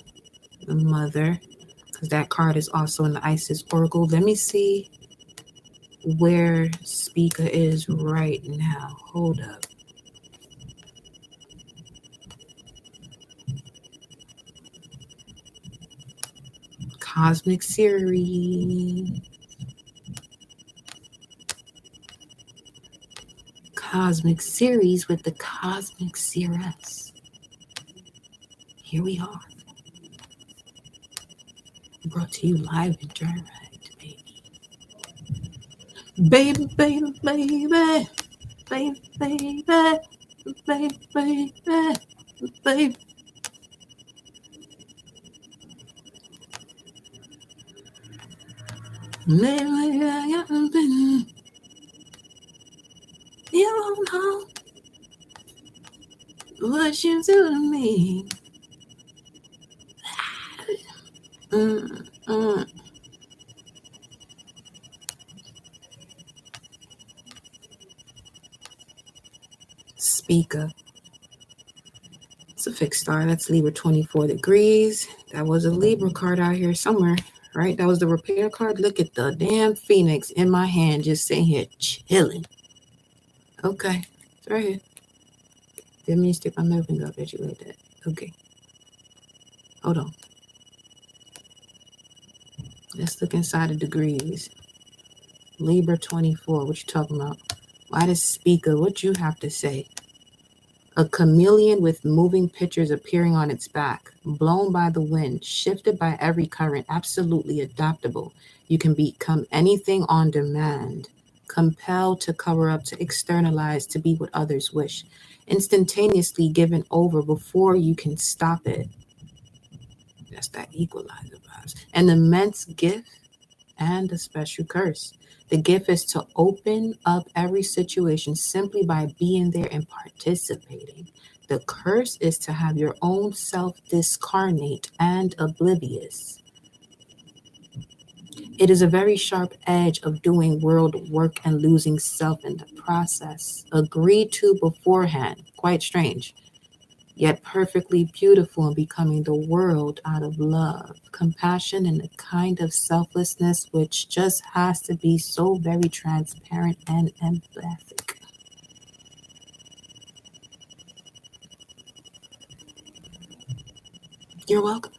the mother, because that card is also in the Isis Oracle. Let me see where Speaker is right now. Hold up. Cosmic Series. Cosmic Series with the Cosmic Seeress. Here we are. Brought to you live and direct, baby. Baby, baby, baby. Baby, baby. Baby, baby. Baby. You don't know what you do to me. Speaker. It's a fixed star. That's Libra 24 degrees. That was a Libra card out here somewhere, right? That was the repair card. Look at the damn Phoenix in my hand, just sitting here chilling. Okay, it's right here. Didn't mean to stick my middle finger up at you like that. Okay. Hold on. Let's look inside the degrees. Libra 24. What you talking about? Why does Speaker? What you have to say? A chameleon with moving pictures appearing on its back, blown by the wind, shifted by every current, absolutely adaptable. You can become anything on demand, compelled to cover up, to externalize, to be what others wish, instantaneously given over before you can stop it. That's that equalizer vibes. An immense gift and a special curse. The gift is to open up every situation simply by being there and participating. The curse is to have your own self discarnate and oblivious. It is a very sharp edge of doing world work and losing self in the process. Agreed to beforehand. Quite strange. Yet perfectly beautiful in becoming the world out of love, compassion, and a kind of selflessness which just has to be so very transparent and empathic. You're welcome.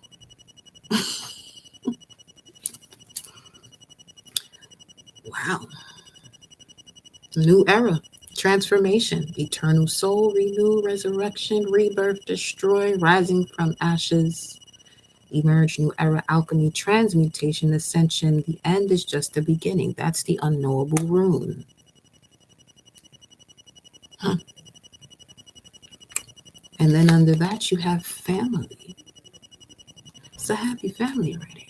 Wow. New era. Transformation, eternal soul, renew, resurrection, rebirth, destroy, rising from ashes, emerge, new era, alchemy, transmutation, ascension. The end is just the beginning. That's the unknowable rune. And then under that, you have family. It's a happy family right here.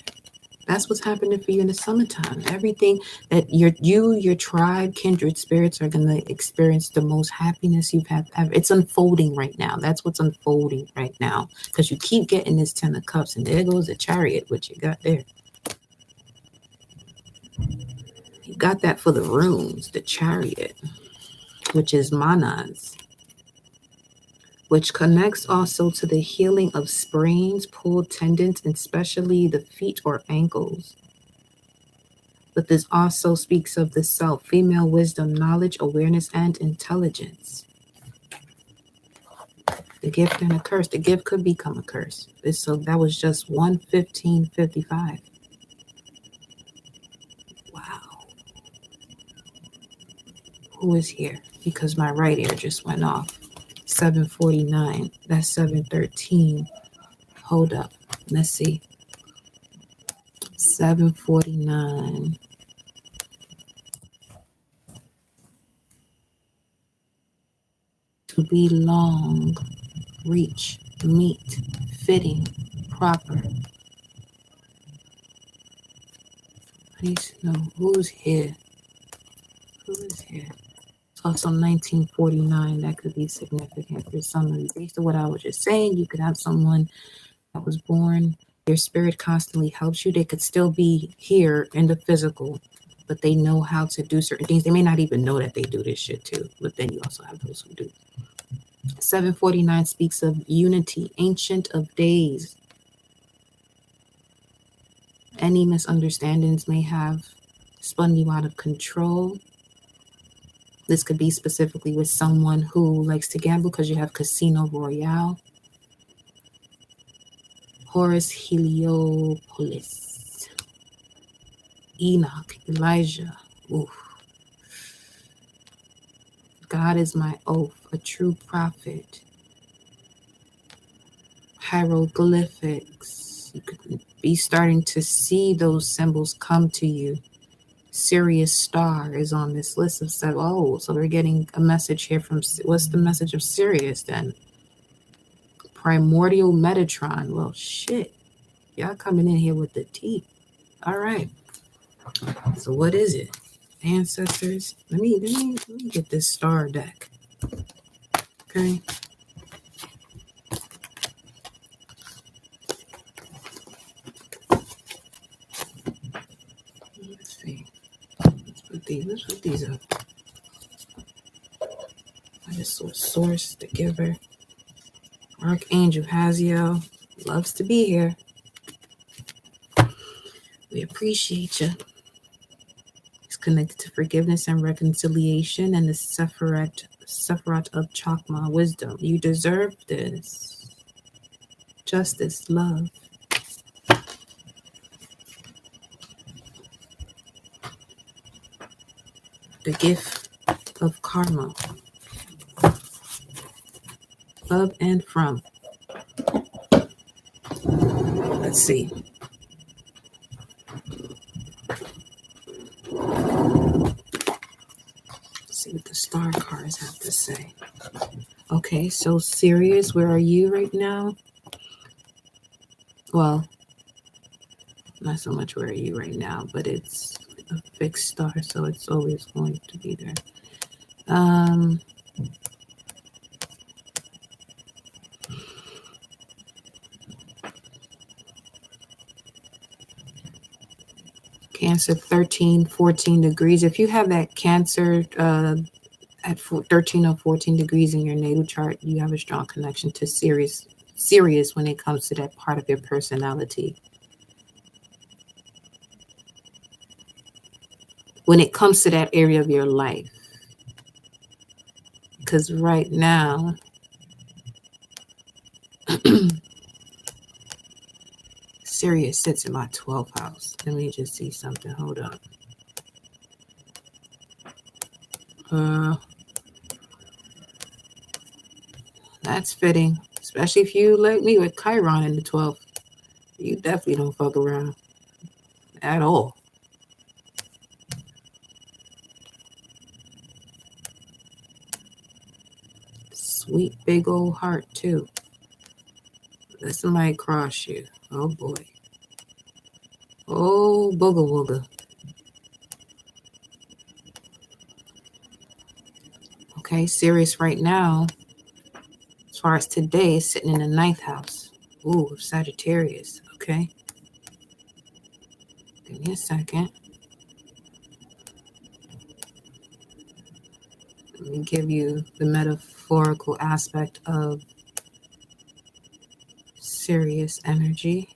That's what's happening for you in the summertime. Everything that your tribe, kindred spirits are gonna experience the most happiness you've had ever. It's unfolding right now. That's what's unfolding right now. Because you keep getting this Ten of Cups, and there goes the Chariot, which you got there. You got that for the runes, the Chariot, which is manas, which connects also to the healing of sprains, pulled tendons, and especially the feet or ankles. But this also speaks of the self, female wisdom, knowledge, awareness, and intelligence. The gift and a curse. The gift could become a curse. So that was just 115.55. Wow. Who is here? Because my right ear just went off. 749. That's 713. Hold up. Let's see. 749. To be long, reach, meet, fitting, proper. I need to know who's here. Who is here? It's also 1949. That could be significant for some of you. Based on what I was just saying, you could have someone that was born. Your spirit constantly helps you. They could still be here in the physical, but they know how to do certain things. They may not even know that they do this shit too, but then you also have those who do. 749 speaks of unity, ancient of days. Any misunderstandings may have spun you out of control. This could be specifically with someone who likes to gamble because you have Casino Royale. Horus Heliopolis. Enoch, Elijah. Oof. God is my oath, a true prophet. Hieroglyphics. You could be starting to see those symbols come to you. Sirius Star is on this list of stuff. Oh, so we're getting a message here from, what's the message of Sirius then? Primordial Metatron. Well, shit. Y'all coming in here with the tea. All right. So what is it? Ancestors. Let me get this star deck. Okay. Let's see. Let's put these up. I just saw Source, the Giver. Archangel Haziel loves to be here. We appreciate you. It's connected to forgiveness and reconciliation and the Sephirat of Chakma, wisdom. You deserve this. Justice, love. The gift of karma. Of and from. Let's see. See what the star cards have to say. Okay, so Sirius, where are you right now? Well, not so much where are you right now, but it's a fixed star, so it's always going to be there. Cancer 13, 14 degrees. If you have that Cancer at 13 or 14 degrees in your natal chart, you have a strong connection to Sirius when it comes to that part of your personality. When it comes to that area of your life. Because right now, Sirius sits in my 12th house. Let me just see something. Hold up. That's fitting. Especially if you like me with Chiron in the 12th. You definitely don't fuck around. At all. sweet big old heart too. Let somebody cross you. Oh boy. Oh booga wooga. Okay, Sirius right now, as far as today, is sitting in the 9th house. Ooh, Sagittarius. Okay. Give me a second. Let me give you the metaphorical aspect of Sirius energy.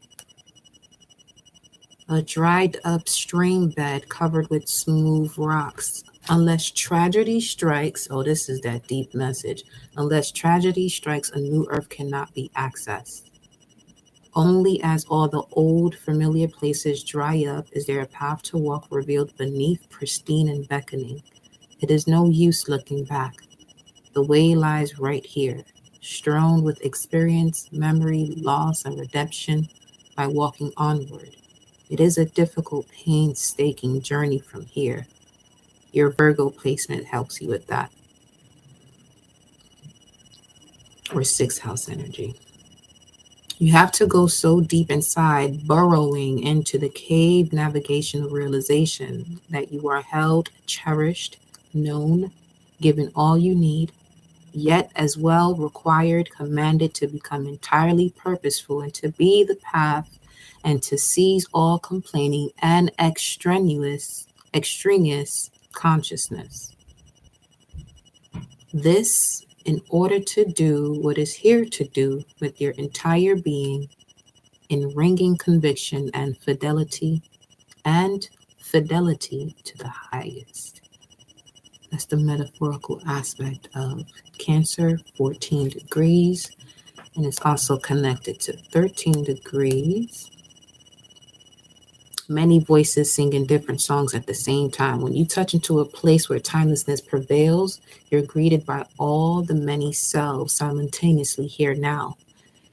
A dried up stream bed covered with smooth rocks. Unless tragedy strikes, oh, this is that deep message. Unless tragedy strikes, a new earth cannot be accessed. Only as all the old familiar places dry up is there a path to walk revealed beneath, pristine and beckoning. It is no use looking back. The way lies right here, strewn with experience, memory, loss, and redemption by walking onward. It is a difficult, painstaking journey from here. Your Virgo placement helps you with that, or 6th house energy. You have to go so deep inside, burrowing into the cave navigational realization that you are held, cherished, known, given all you need, yet as well required, commanded to become entirely purposeful and to be the path and to seize all complaining and extraneous consciousness. This in order to do what is here to do with your entire being in ringing conviction and fidelity to the highest. That's the metaphorical aspect of Cancer, 14 degrees, and it's also connected to 13 degrees. Many voices singing different songs at the same time. When you touch into a place where timelessness prevails, you're greeted by all the many selves simultaneously here now.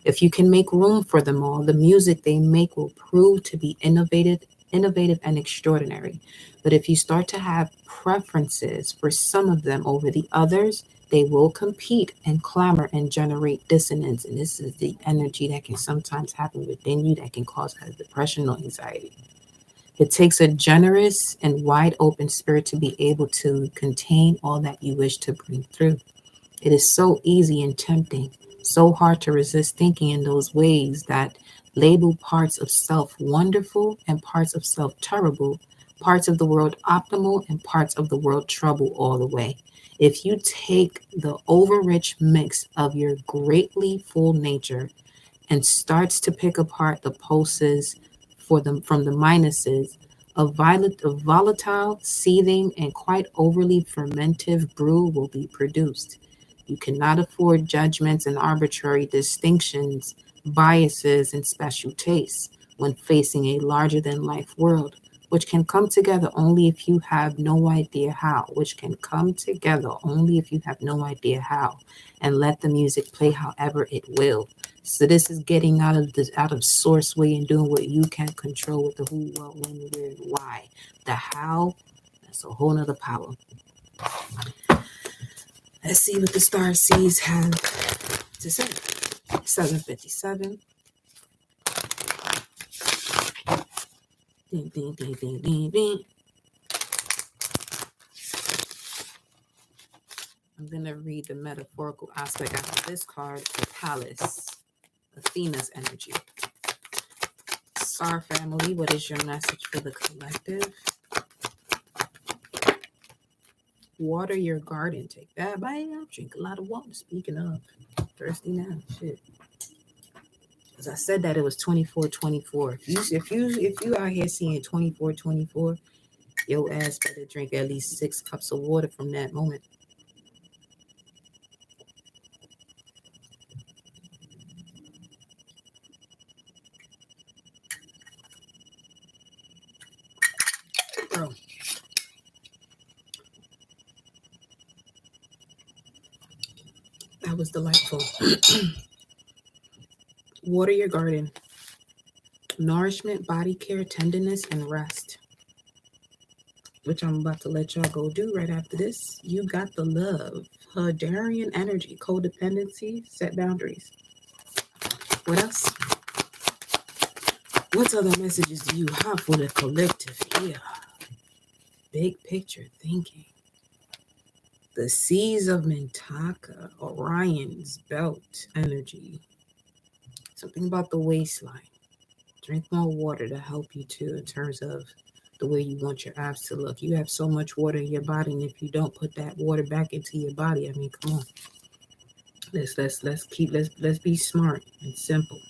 If you can make room for them all, the music they make will prove to be innovative and extraordinary. But if you start to have preferences for some of them over the others, they will compete and clamor and generate dissonance. And this is the energy that can sometimes happen within you that can cause depression or anxiety. It takes a generous and wide open spirit to be able to contain all that you wish to bring through. It is so easy and tempting, so hard to resist thinking in those ways that label parts of self wonderful and parts of self terrible, parts of the world optimal and parts of the world trouble all the way. If you take the overrich mix of your greatly full nature and starts to pick apart the pulses for them from the minuses, a volatile, seething, and quite overly fermentive brew will be produced. You cannot afford judgments and arbitrary distinctions, biases, and special tastes when facing a larger than life world, which can come together only if you have no idea how, and let the music play however it will. So this is getting out of source way and doing what you can control with the who, what, when, where, and why. The how, that's a whole nother power. Let's see what the star seeds have to say. 757. Ding, ding, ding, ding, ding, ding. I'm going to read the metaphorical aspect out of this card, the Palace, Athena's energy. Star family, what is your message for the collective? Water your garden. Take that, bam. Drink a lot of water. Speaking of, thirsty now. Shit. As I said that it was 24-24. If you out here seeing 24-24, your ass better drink at least 6 cups of water from that moment. Bro. That was delightful. Water your garden. Nourishment, body care, tenderness, and rest. which I'm about to let y'all go do right after this. You got the love, Hadarian energy, codependency, set boundaries. What else? What other messages do you have for the collective here? Big picture thinking. The seas of Mintaka, Orion's belt energy. Something about the waistline. Drink more water to help you too in terms of the way you want your abs to look. You have so much water in your body, and if you don't put that water back into your body, I mean, come on. Let's be smart and simple.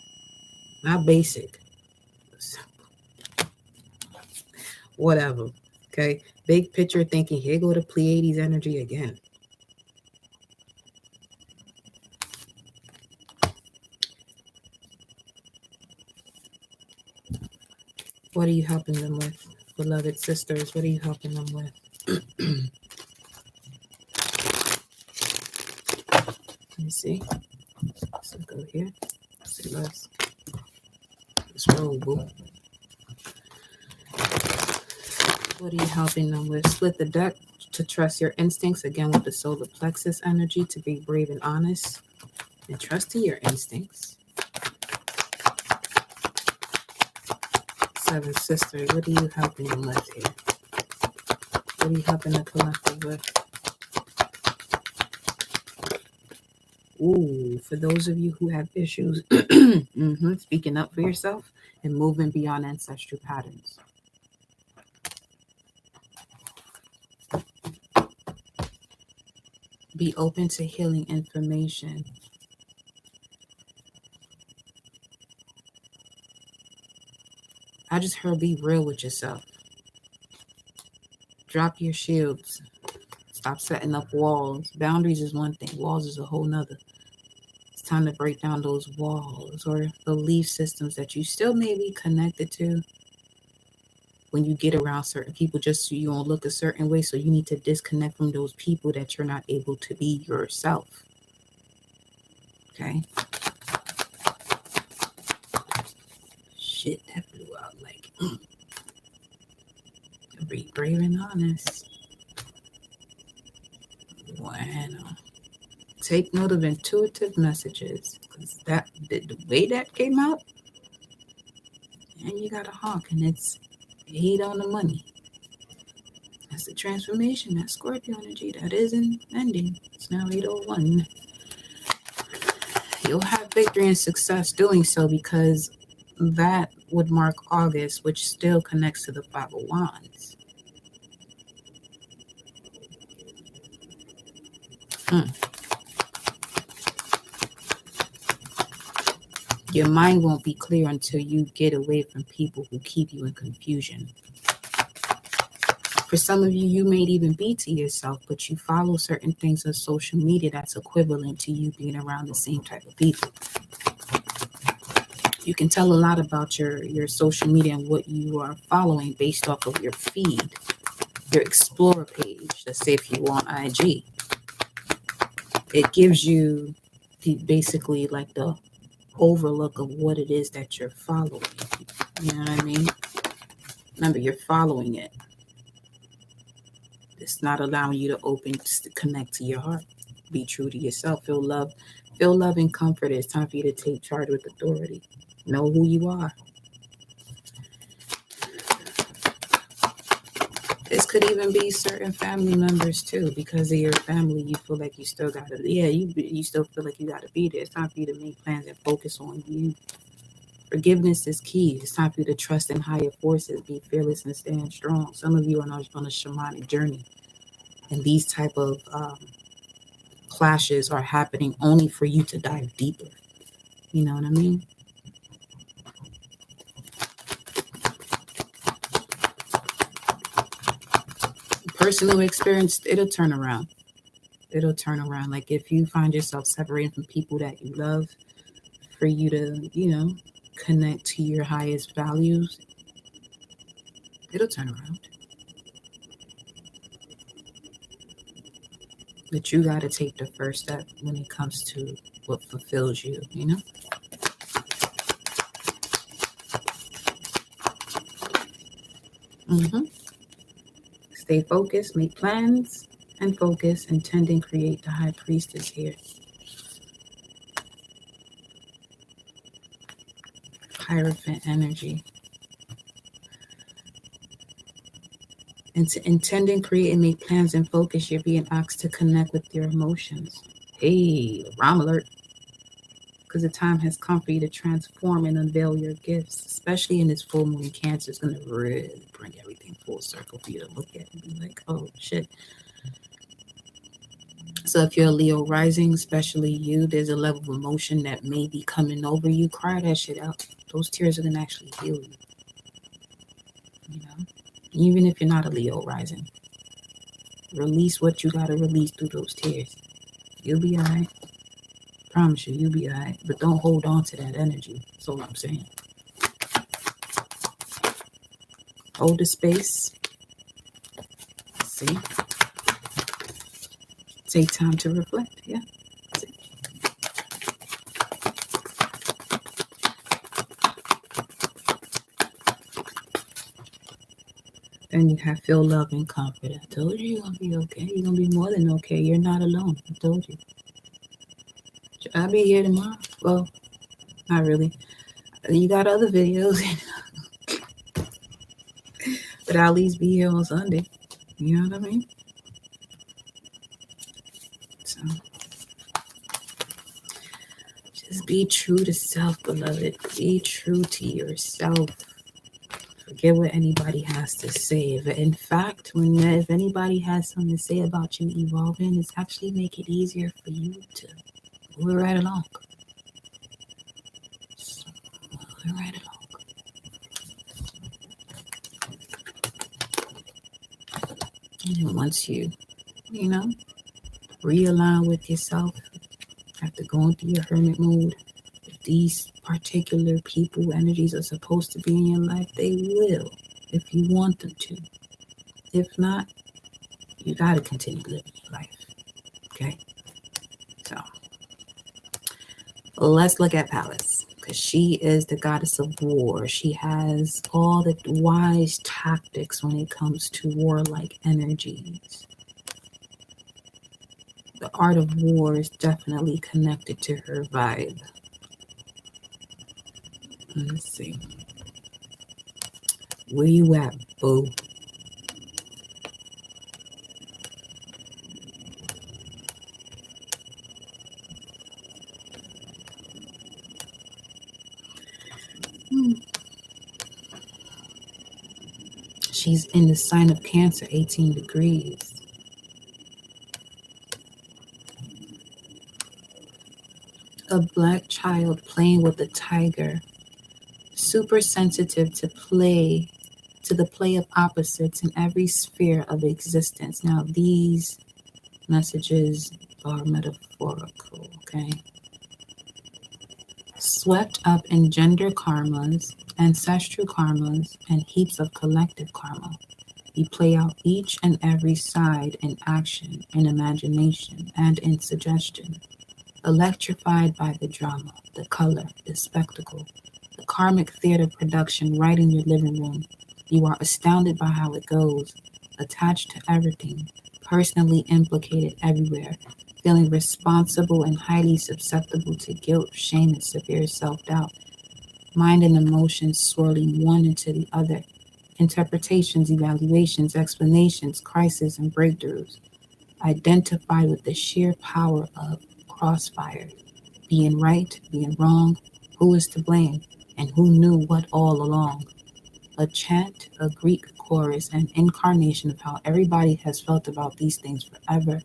Not basic. Simple. Whatever. Okay. Big picture thinking. Here go the Pleiades energy again. What are you helping them with, beloved sisters? What are you helping them with? Let me see. Let's go here. Let's see. Let's roll, boo. What are you helping them with? Split the deck to trust your instincts, again with the solar plexus energy, to be brave and honest and trust in your instincts. Seven sisters, what are you helping them with here? What are you helping the collective with? Ooh, for those of you who have issues speaking up for yourself and moving beyond ancestral patterns. Be open to healing information. I just heard be real with yourself. Drop your shields. Stop setting up walls. Boundaries is one thing. Walls is a whole nother. It's time to break down those walls or belief systems that you still may be connected to when you get around certain people, just so you don't look a certain way. So you need to disconnect from those people that you're not able to be yourself. Okay? Shit, that blew out like... Be brave and honest. Bueno. Take note of intuitive messages, because that the way that came out, and you got a hawk, and it's 8 on the money. That's the transformation, that Scorpio energy, that isn't ending. It's now 8:01. You'll have victory and success doing so, because that would mark August, which still connects to the 5 of Wands. Your mind won't be clear until you get away from people who keep you in confusion. For some of you, you may even be to yourself, but you follow certain things on social media that's equivalent to you being around the same type of people. You can tell a lot about your social media and what you are following based off of your feed, your Explorer page. Let's say if you want IG. It gives you basically like the overlook of what it is that you're following. You know what I mean? Remember, you're following it. It's not allowing you to connect to your heart. Be true to yourself. Feel love and comfort. It's time for you to take charge with authority. Know who you are. This could even be certain family members too, because of your family. You feel like you still gotta, you still feel like you gotta be there. It's time for you to make plans and focus on you. Forgiveness is key. It's time for you to trust in higher forces, be fearless and stand strong. Some of you are on a shamanic journey, and these type of clashes are happening only for you to dive deeper. You know what I mean? Personal experience, it'll turn around. It'll turn around. Like if you find yourself separating from people that you love, for you to, connect to your highest values, it'll turn around. But you got to take the first step when it comes to what fulfills you, Stay focused, make plans, and focus, intend and create. The High Priestess here. Hierophant energy. And to intend and create and make plans and focus, you're being asked to connect with your emotions. Hey, rhyme alert. Because the time has come for you to transform and unveil your gifts, especially in this full moon. Cancer is going to really bring everything full circle for you to look at and be like, oh, shit. So if you're a Leo rising, especially you, there's a level of emotion that may be coming over you. Cry that shit out. Those tears are going to actually heal you. You know? Even if you're not a Leo rising. Release what you got to release through those tears. You'll be all right. Promise you, you'll be all right. But don't hold on to that energy. That's all I'm saying. Hold the space. See? Take time to reflect. Yeah. That's it. Then you have feel love and comfort. I told you you're going to be okay. You're going to be more than okay. You're not alone. I told you. I'll be here tomorrow. Well, not really. You got other videos. But I'll at least be here on Sunday. You know what I mean? So, just be true to self, beloved. Be true to yourself. Forget what anybody has to say. In fact, if anybody has something to say about you evolving, it's actually make it easier for you to move right along. So, move right along. And then once you realign with yourself, after going through your hermit mode, if these particular people, energies are supposed to be in your life, they will, if you want them to. If not, you got to continue living your life. Okay? So, let's look at Pallas, because she is the goddess of war. She has all the wise tactics when it comes to warlike energies. The art of war is definitely connected to her vibe. Let's see. Where you at, boo? She's in the sign of Cancer, 18 degrees. A black child playing with a tiger. Super sensitive to the play of opposites in every sphere of existence. Now, these messages are metaphorical, okay? Swept up in gender karmas, ancestral karmas, and heaps of collective karma. You play out each and every side in action, in imagination, and in suggestion. Electrified by the drama, the color, the spectacle, the karmic theater production right in your living room. You are astounded by how it goes, attached to everything, personally implicated everywhere, feeling responsible and highly susceptible to guilt, shame, and severe self-doubt. Mind and emotions swirling one into the other. Interpretations, evaluations, explanations, crises, and breakthroughs. Identified with the sheer power of crossfire. Being right, being wrong, who is to blame, and who knew what all along. A chant, a Greek chorus, an incarnation of how everybody has felt about these things forever.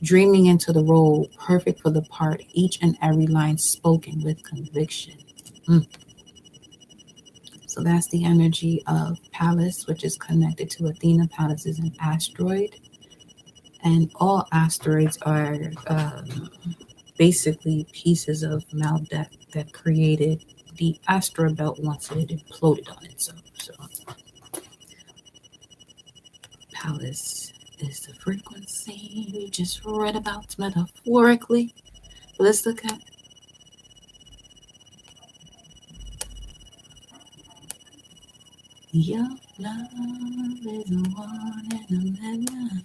Dreaming into the role, perfect for the part, each and every line spoken with conviction. So that's the energy of Pallas, which is connected to Athena. Pallas is an asteroid. And all asteroids are basically pieces of Maldek that created the asteroid belt once it imploded on itself. So Pallas is the frequency we just read about metaphorically. Let's look at Your love is the one in a million.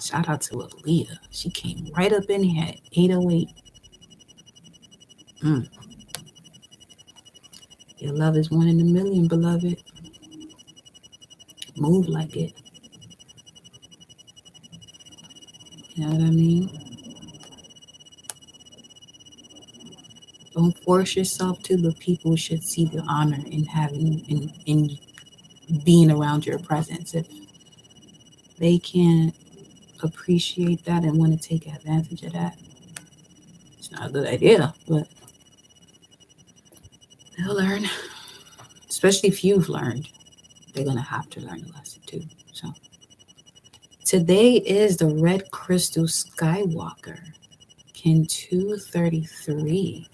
Shout out to Aaliyah. She came right up in here at 808. Mm. Your love is one in a million, beloved. Move like it. You know what I mean? Don't force yourself to, but people should see the honor in having in being around your presence. If they can't appreciate that and want to take advantage of that, it's not a good idea, but they'll learn. Especially if you've learned, they're gonna have to learn a lesson too. So today is the Red Crystal Skywalker, Kin 233.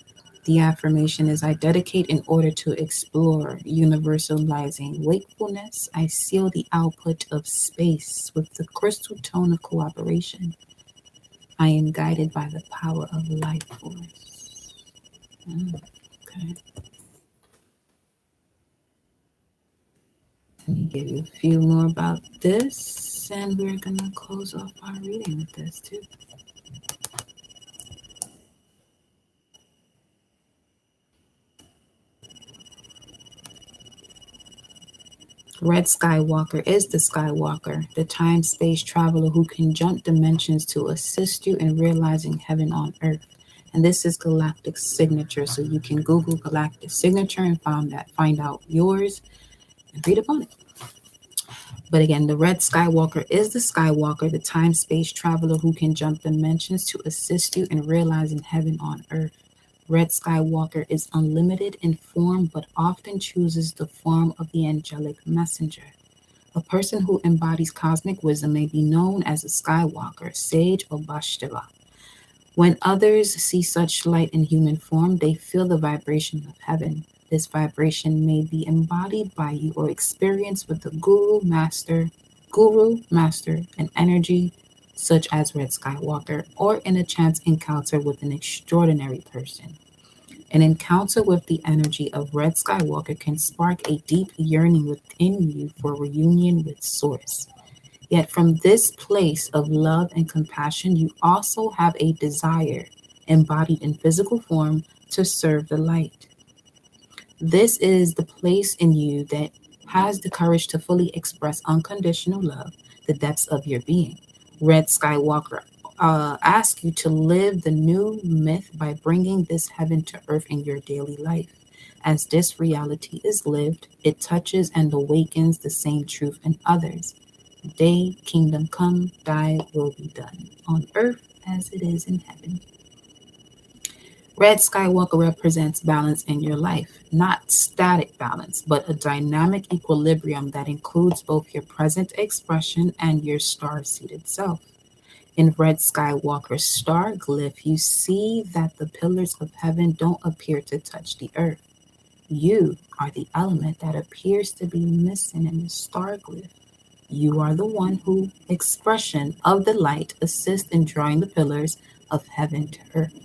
The affirmation is I dedicate in order to explore universalizing wakefulness. I seal the output of space with the crystal tone of cooperation. I am guided by the power of life force. Okay. Let me give you a few more about this, and we're going to close off our reading with this too. Red Skywalker is the Skywalker, the time space traveler who can jump dimensions to assist you in realizing heaven on earth. And this is Galactic Signature, so you can Google Galactic Signature and find out yours and read upon it. But again, the Red Skywalker is the Skywalker, the time space traveler who can jump dimensions to assist you in realizing heaven on earth. Red Skywalker is unlimited in form, but often chooses the form of the angelic messenger. A person who embodies cosmic wisdom may be known as a Skywalker, sage, or Bashtava. When others see such light in human form, they feel the vibration of heaven. This vibration may be embodied by you or experienced with the guru, master, an energy such as Red Skywalker, or in a chance encounter with an extraordinary person. An encounter with the energy of Red Skywalker can spark a deep yearning within you for reunion with Source. Yet from this place of love and compassion, you also have a desire embodied in physical form to serve the light. This is the place in you that has the courage to fully express unconditional love, the depths of your being. Red Skywalker asks you to live the new myth by bringing this heaven to earth in your daily life. As this reality is lived, it touches and awakens the same truth in others. Day, kingdom come, thy will be done, on earth as it is in heaven. Red Skywalker represents balance in your life, not static balance, but a dynamic equilibrium that includes both your present expression and your star-seated self. In Red Skywalker's star glyph, you see that the pillars of heaven don't appear to touch the earth. You are the element that appears to be missing in the star glyph. You are the one who, expression of the light, assists in drawing the pillars of heaven to earth.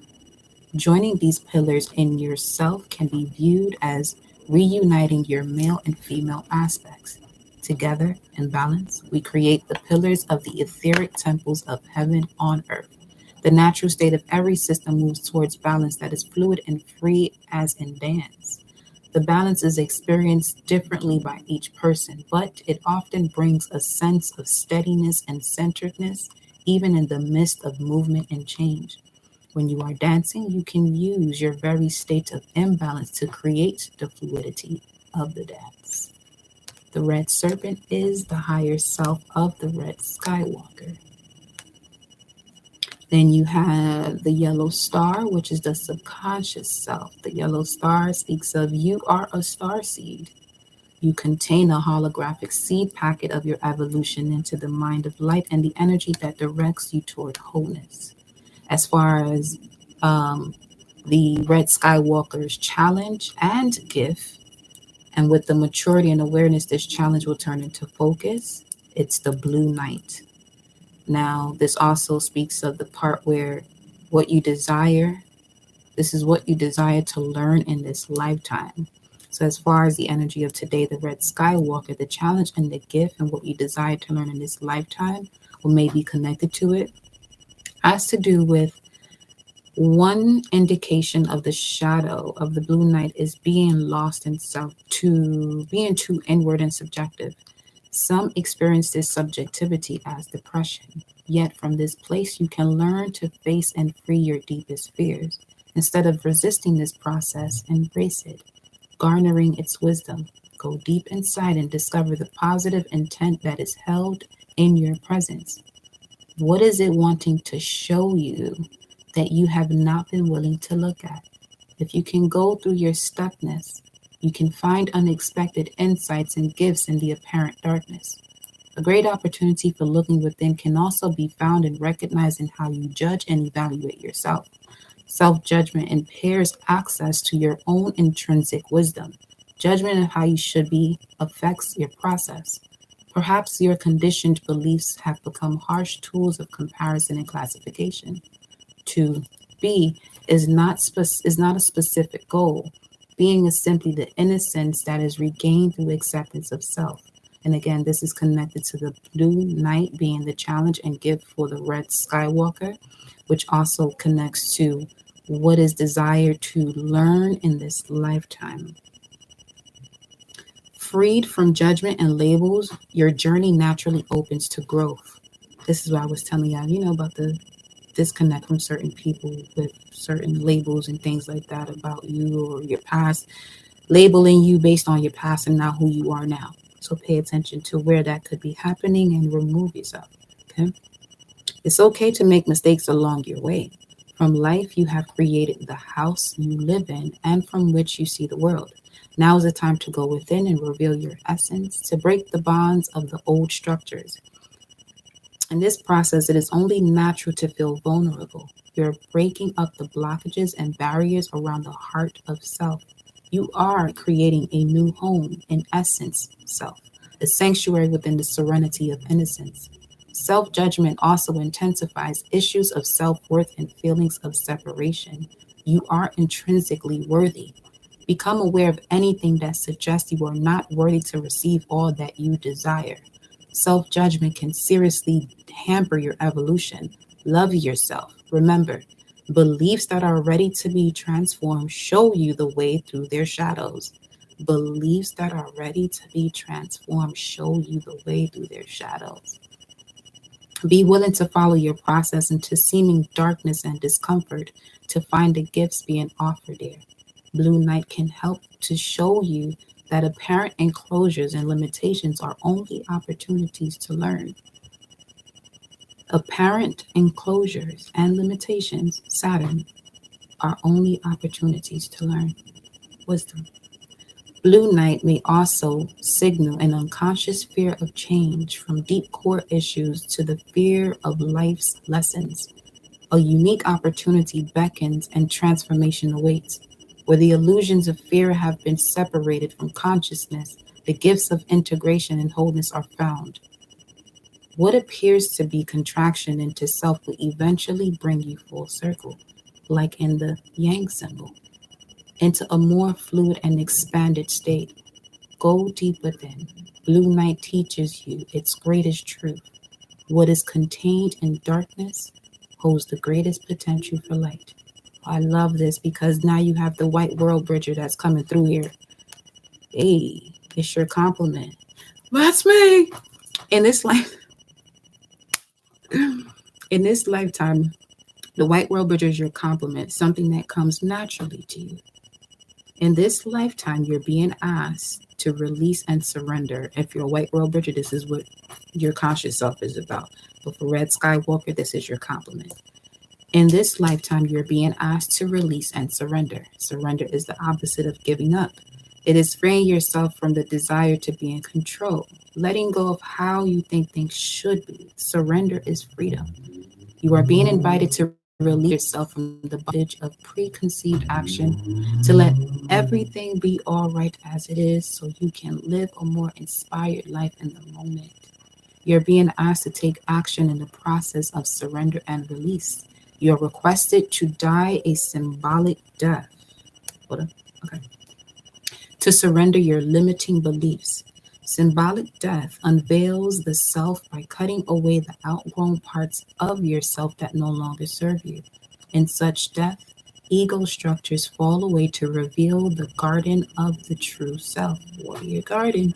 Joining these pillars in yourself can be viewed as reuniting your male and female aspects. Together, in balance, we create the pillars of the etheric temples of heaven on earth. The natural state of every system moves towards balance that is fluid and free as in dance. The balance is experienced differently by each person, but it often brings a sense of steadiness and centeredness, even in the midst of movement and change. When you are dancing, you can use your very state of imbalance to create the fluidity of the dance. The red serpent is the higher self of the Red Skywalker. Then you have the yellow star, which is the subconscious self. The yellow star speaks of you are a star seed. You contain a holographic seed packet of your evolution into the mind of light and the energy that directs you toward wholeness. As far as the Red Skywalker's challenge and gift, and with the maturity and awareness, this challenge will turn into focus. It's the blue knight. Now, this also speaks of the part where what you desire, this is what you desire to learn in this lifetime. So, as far as the energy of today, the Red Skywalker, the challenge and the gift and what you desire to learn in this lifetime, or may be connected to it, has to do with one indication of the shadow of the Blue Knight is being lost in self, to being too inward and subjective. Some experience this subjectivity as depression, yet from this place you can learn to face and free your deepest fears. Instead of resisting this process, embrace it, garnering its wisdom. Go deep inside and discover the positive intent that is held in your presence. What is it wanting to show you that you have not been willing to look at? If you can go through your stuckness, you can find unexpected insights and gifts in the apparent darkness. A great opportunity for looking within can also be found in recognizing how you judge and evaluate yourself. Self judgment impairs access to your own intrinsic wisdom. Judgment of how you should be affects your process. Perhaps your conditioned beliefs have become harsh tools of comparison and classification. To be is not a specific goal. Being is simply the innocence that is regained through acceptance of self. And again, this is connected to the Blue Knight being the challenge and gift for the Red Skywalker, which also connects to what is desired to learn in this lifetime. Freed from judgment and labels, your journey naturally opens to growth. This is what I was telling y'all, about the disconnect from certain people with certain labels and things like that about you or your past, labeling you based on your past and not who you are now. So pay attention to where that could be happening and remove yourself. Okay. It's okay to make mistakes along your way. From life, you have created the house you live in and from which you see the world. Now is the time to go within and reveal your essence, to break the bonds of the old structures. In this process, it is only natural to feel vulnerable. You're breaking up the blockages and barriers around the heart of self. You are creating a new home, in essence, self, a sanctuary within the serenity of innocence. Self judgment also intensifies issues of self worth and feelings of separation. You are intrinsically worthy. Become aware of anything that suggests you are not worthy to receive all that you desire. Self judgment can seriously hamper your evolution. Love yourself. Remember, beliefs that are ready to be transformed show you the way through their shadows. Beliefs that are ready to be transformed show you the way through their shadows. Be willing to follow your process into seeming darkness and discomfort to find the gifts being offered there. Blue Knight can help to show you that apparent enclosures and limitations are only opportunities to learn. Apparent enclosures and limitations, Saturn, are only opportunities to learn wisdom. Blue Knight may also signal an unconscious fear of change, from deep core issues to the fear of life's lessons. A unique opportunity beckons and transformation awaits. Where the illusions of fear have been separated from consciousness, the gifts of integration and wholeness are found. What appears to be contraction into self will eventually bring you full circle, like in the Yang symbol, into a more fluid and expanded state. Go deep within. Blue Knight teaches you its greatest truth. What is contained in darkness holds the greatest potential for light. I love this because now you have the white world bridger that's coming through here. Hey, it's your compliment. That's me. In this life, in this lifetime, the white world bridger is your compliment, something that comes naturally to you. In this lifetime, you're being asked to release and surrender. If you're a white world bridger, this is what your conscious self is about. But for Red Skywalker, this is your compliment. In this lifetime, you're being asked to release and surrender. Surrender is the opposite of giving up. It is freeing yourself from the desire to be in control, letting go of how you think things should be. Surrender is freedom. You are being invited to release yourself from the bondage of preconceived action, to let everything be all right as it is so you can live a more inspired life in the moment. You're being asked to take action in the process of surrender and release. You're requested to die a symbolic death. Hold on. Okay. to surrender your limiting beliefs. Symbolic death unveils the self by cutting away the outgrown parts of yourself that no longer serve you. In such death, ego structures fall away to reveal the garden of the true self. Warrior garden.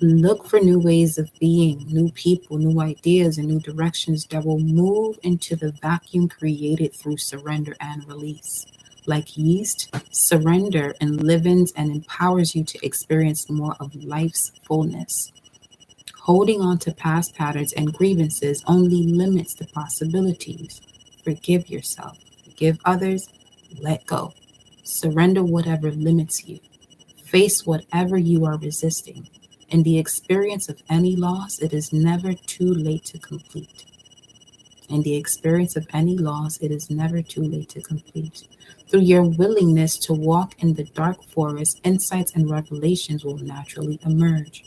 Look for new ways of being, new people, new ideas, and new directions that will move into the vacuum created through surrender and release. Like yeast, surrender enlivens and empowers you to experience more of life's fullness. Holding on to past patterns and grievances only limits the possibilities. Forgive yourself, forgive others, let go. Surrender whatever limits you. Face whatever you are resisting. In the experience of any loss, it is never too late to complete. In the experience of any loss, it is never too late to complete. Through your willingness to walk in the dark forest, insights and revelations will naturally emerge.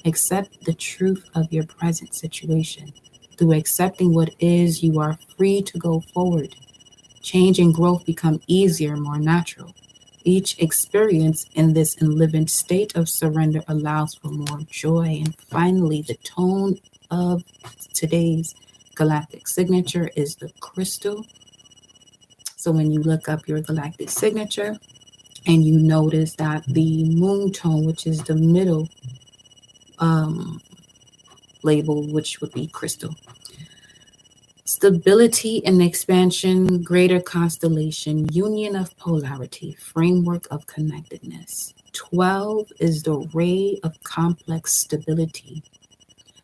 Accept the truth of your present situation. Through accepting what is, you are free to go forward. Change and growth become easier, more natural. Each experience in this enlivened state of surrender allows for more joy. And finally, the tone of today's galactic signature is the crystal. So when you look up your galactic signature and you notice that the moon tone, which is the middle label, which would be crystal. Stability and expansion, greater constellation, union of polarity, framework of connectedness. 12 is the ray of complex stability,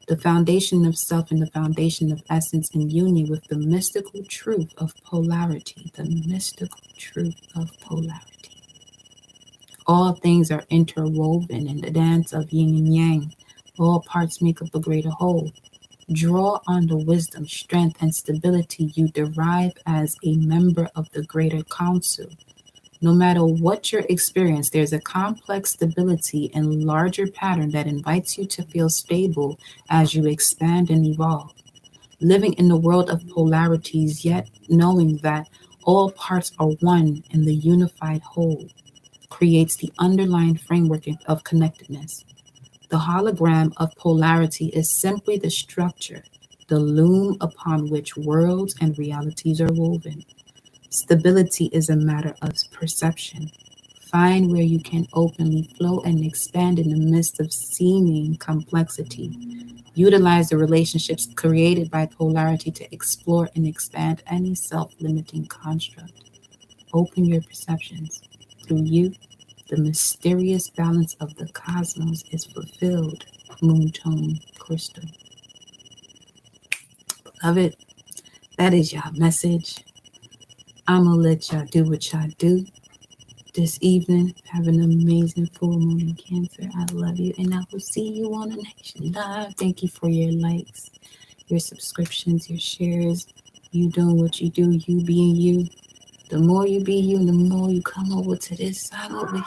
the foundation of self and the foundation of essence in union with the mystical truth of polarity, the mystical truth of polarity. All things are interwoven in the dance of yin and yang. All parts make up a greater whole. Draw on the wisdom, strength, and stability you derive as a member of the greater council. No matter what your experience, there's a complex stability and larger pattern that invites you to feel stable as you expand and evolve. Living in the world of polarities, yet knowing that all parts are one in the unified whole, creates the underlying framework of connectedness. The hologram of polarity is simply the structure, the loom upon which worlds and realities are woven. Stability is a matter of perception. Find where you can openly flow and expand in the midst of seeming complexity. Utilize the relationships created by polarity to explore and expand any self-limiting construct. Open your perceptions. Through you, the mysterious balance of the cosmos is fulfilled. Moon tone crystal. Beloved, that is y'all message. I'm going to let y'all do what y'all do this evening. Have an amazing full moon in Cancer. I love you, and I will see you on the next live. Thank you for your likes, your subscriptions, your shares. You doing what you do, you being you. The more you be you, the more you come over to this side over here.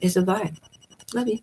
It's a vibe. Love you.